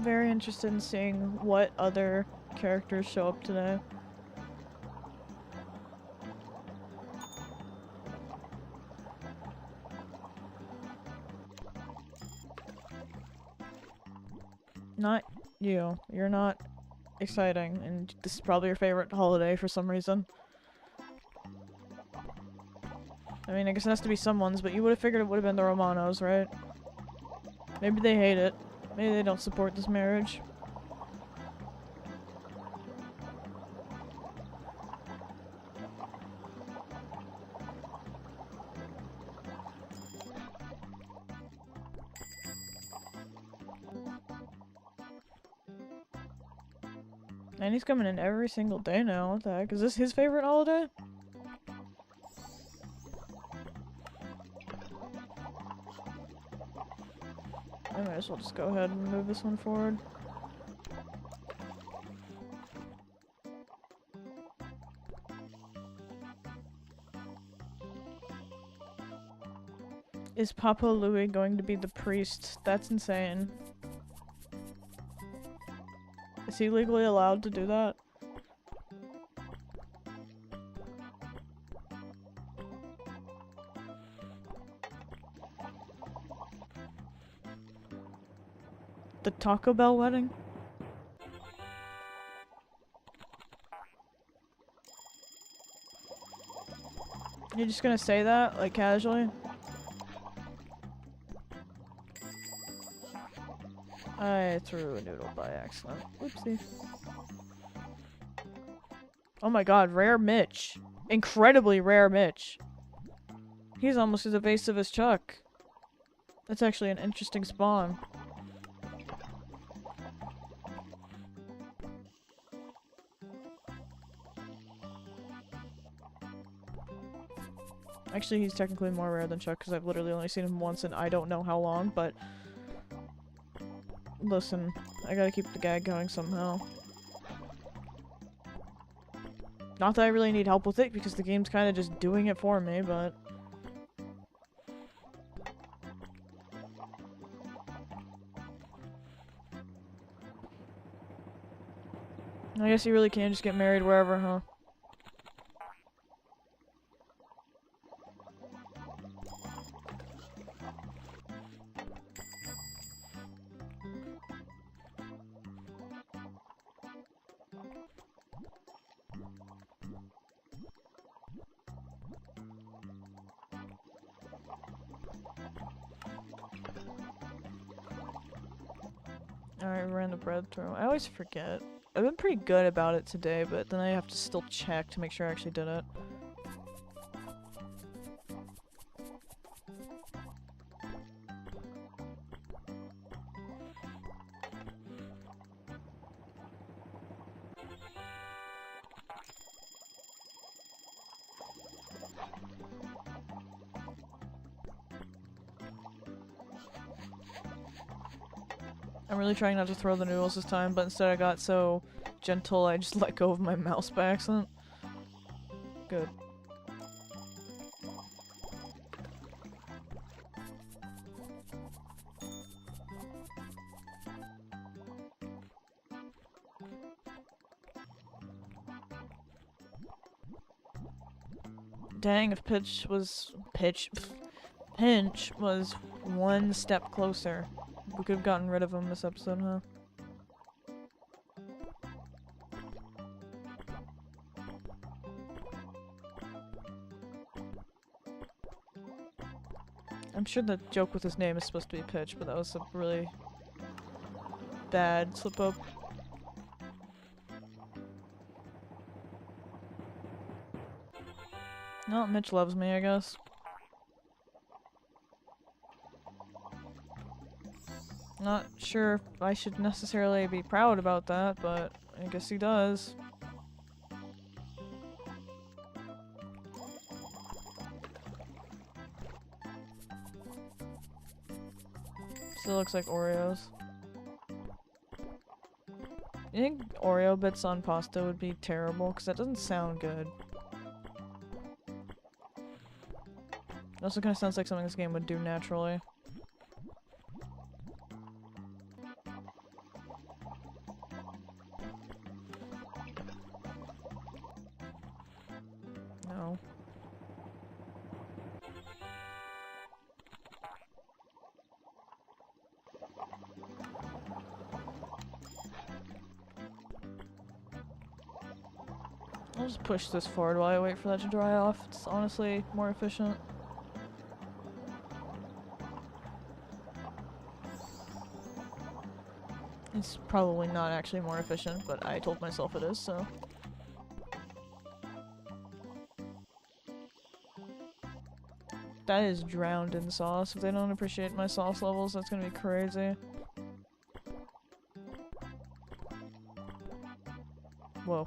Very interested in seeing what other characters show up today. Not you. You're not exciting, and this is probably your favorite holiday for some reason. I mean, I guess it has to be someone's, but you would have figured it would have been the Romanos, right? Maybe they hate it. Maybe they don't support this marriage. And he's coming in every single day now. What the heck? Is this his favorite holiday? I might as well just go ahead and move this one forward. Is Papa Louie going to be the priest? That's insane. Is he legally allowed to do that? The Taco Bell wedding? You're just gonna say that, like, casually? I threw a noodle by accident. Oopsie. Oh my god, rare Mitch. Incredibly rare Mitch. He's almost as evasive as Chuck. That's actually an interesting spawn. Actually, he's technically more rare than Chuck because I've literally only seen him once and I don't know how long, but... Listen, I gotta keep the gag going somehow. Not that I really need help with it because the game's kind of just doing it for me, but... I guess you really can just get married wherever, huh? Alright, we ran the bread through. I always forget. I've been pretty good about it today, but then I have to still check to make sure I actually did it. I'm really trying not to throw the noodles this time, but instead I got so gentle I just let go of my mouse by accident. Good. Dang, if Pinch was one step closer. We could have gotten rid of him this episode, huh? I'm sure the joke with his name is supposed to be Pitch, but that was a really bad slip-up. No, Mitch loves me, I guess. Not sure if I should necessarily be proud about that, but I guess he does. Still looks like Oreos. You think Oreo bits on pasta would be terrible? Because that doesn't sound good. It also kind of sounds like something this game would do naturally. No. I'll just push this forward while I wait for that to dry off. It's honestly more efficient. It's probably not actually more efficient, but I told myself it is, so. That is drowned in sauce. If they don't appreciate my sauce levels, that's gonna be crazy. Whoa.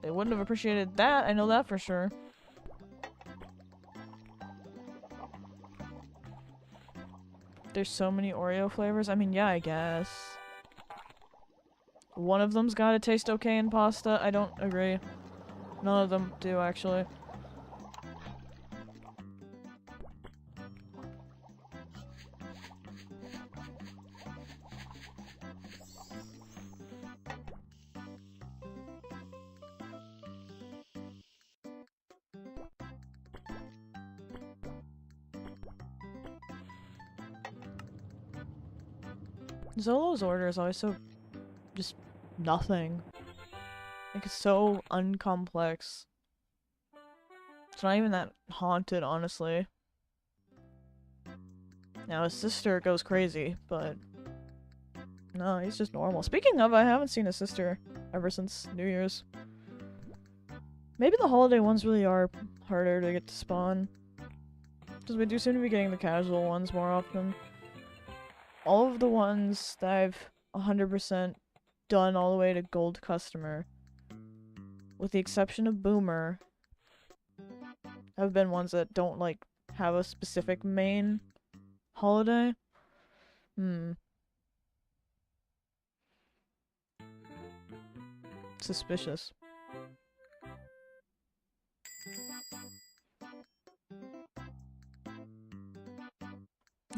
They wouldn't have appreciated that, I know that for sure. There's so many Oreo flavors. I mean, yeah, I guess. One of them's gotta taste okay in pasta. I don't agree. None of them do, actually. Zolo's order is always so just nothing. Like, it's so uncomplex. It's not even that haunted, honestly. Now his sister goes crazy, but no, he's just normal. Speaking of, I haven't seen his sister ever since New Year's. Maybe the holiday ones really are harder to get to spawn. Because we do seem to be getting the casual ones more often. All of the ones that I've 100% done all the way to gold customer, with the exception of Boomer, have been ones that don't, like, have a specific main holiday. Suspicious.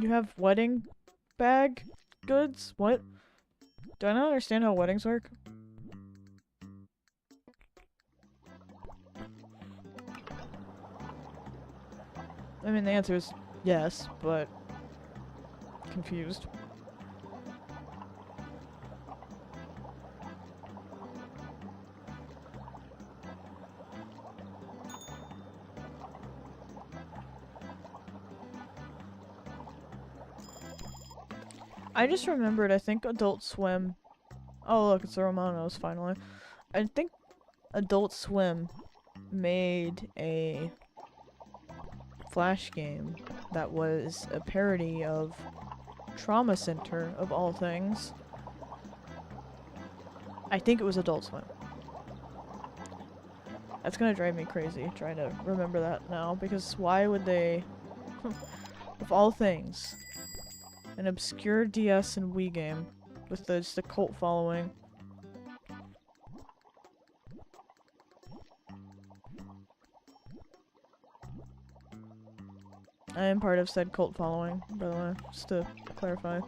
You have wedding bag goods? What? Do I not understand how weddings work? I mean, the answer is yes, but confused. I just remembered, I think Adult Swim... Oh look, it's the Romanos, finally. I think Adult Swim made a Flash game that was a parody of Trauma Center, of all things. I think it was Adult Swim. That's gonna drive me crazy, trying to remember that now, because why would they... of all things... An obscure DS and Wii game with just a cult following. I am part of said cult following, by the way, just to clarify.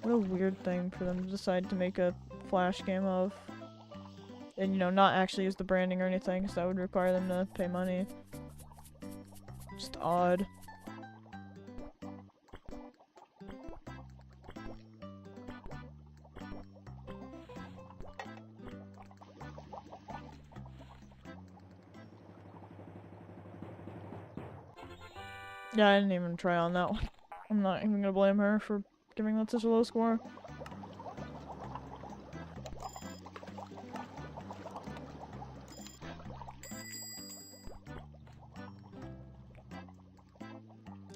What a weird thing for them to decide to make a Flash game of. And, you know, not actually use the branding or anything, because that would require them to pay money. Just odd. Yeah, I didn't even try on that one. I'm not even gonna blame her for giving that such a low score.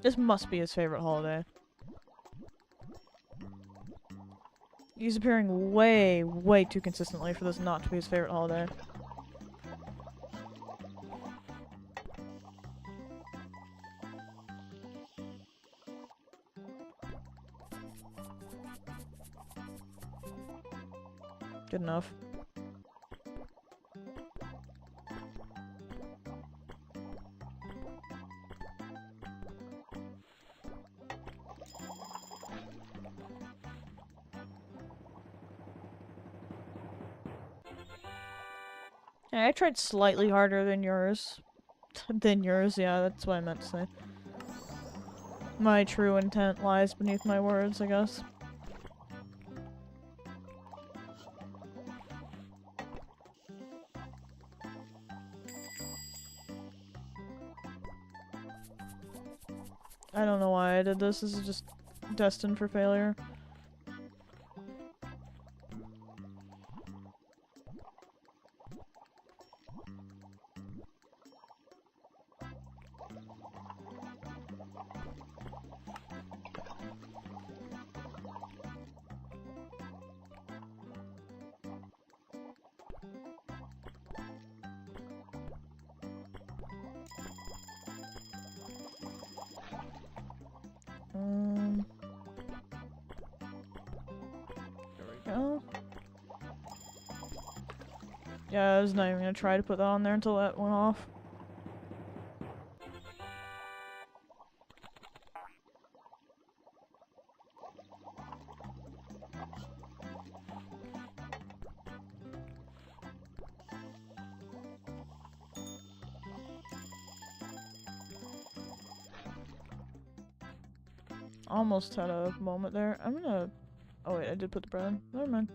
This must be his favorite holiday. He's appearing way, way too consistently for this not to be his favorite holiday. Good enough. Yeah, I tried slightly harder than yours. Yeah, that's what I meant to say. My true intent lies beneath my words, I guess. I don't know why I did this. This is just destined for failure. There we go. Yeah, I was not even gonna try to put that on there until that went off. Almost had a moment there. I'm gonna... Oh wait, I did put the bread in. Never mind.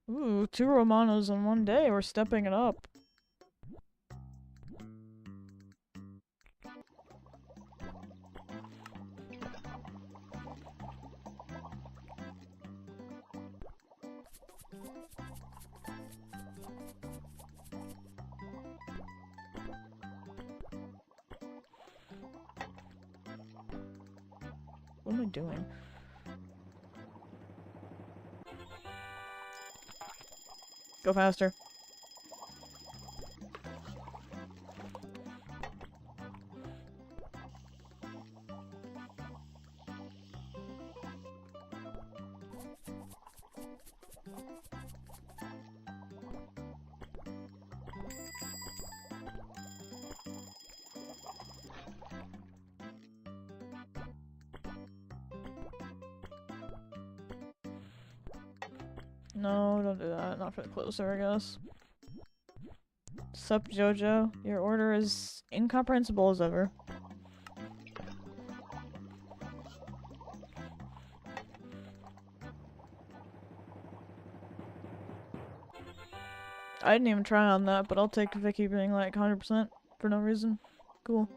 Ooh, 2 Romanos in one day. We're stepping it up. What am I doing? Go faster. No, don't do that. Not for the closer, I guess. Sup, Jojo? Your order is incomprehensible as ever. I didn't even try on that, but I'll take Vicky being like 100% for no reason. Cool.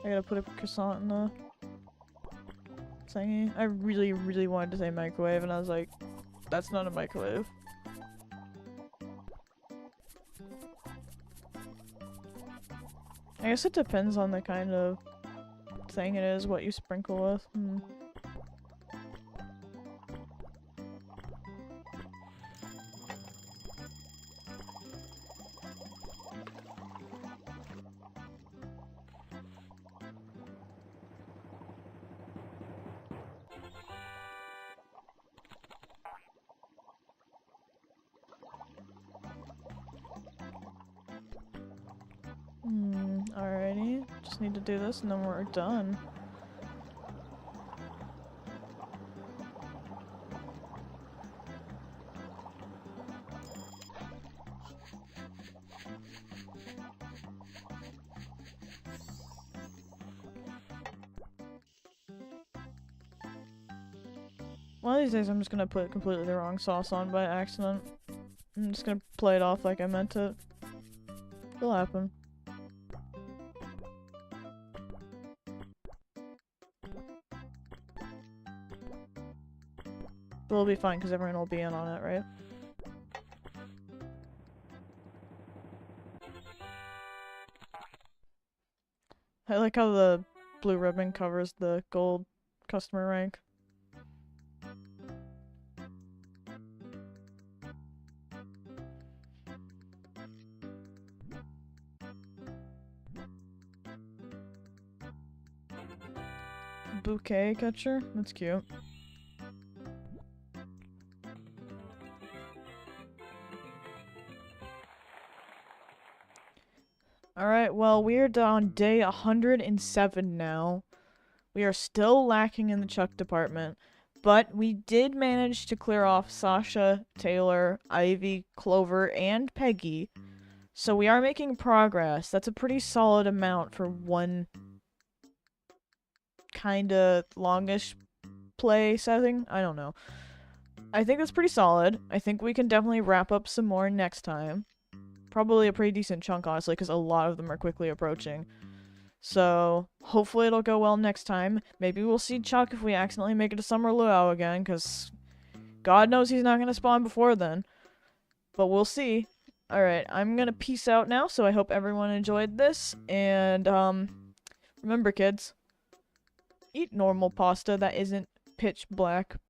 I gotta put a croissant in the thingy. I really, really wanted to say microwave, and I was like, that's not a microwave. I guess it depends on the kind of thing it is, what you sprinkle with. Alrighty. Just need to do this and then we're done. One of these days I'm just gonna put completely the wrong sauce on by accident. I'm just gonna play it off like I meant it. It'll happen. But it'll be fine because everyone will be in on it, right? I like how the blue ribbon covers the gold customer rank. bouquet catcher. That's cute. Alright, well, we're on day 107 now. We are still lacking in the Chuck department, but we did manage to clear off Sasha, Taylor, Ivy, Clover, and Peggy. So we are making progress. That's a pretty solid amount for one kinda longish play setting. I don't know. I think that's pretty solid. I think we can definitely wrap up some more next time. Probably a pretty decent chunk, honestly, because a lot of them are quickly approaching. So, hopefully it'll go well next time. Maybe we'll see Chuck if we accidentally make it a summer luau again, because God knows he's not going to spawn before then. But we'll see. Alright, I'm going to peace out now, so I hope everyone enjoyed this. And, remember kids, eat normal pasta that isn't pitch black.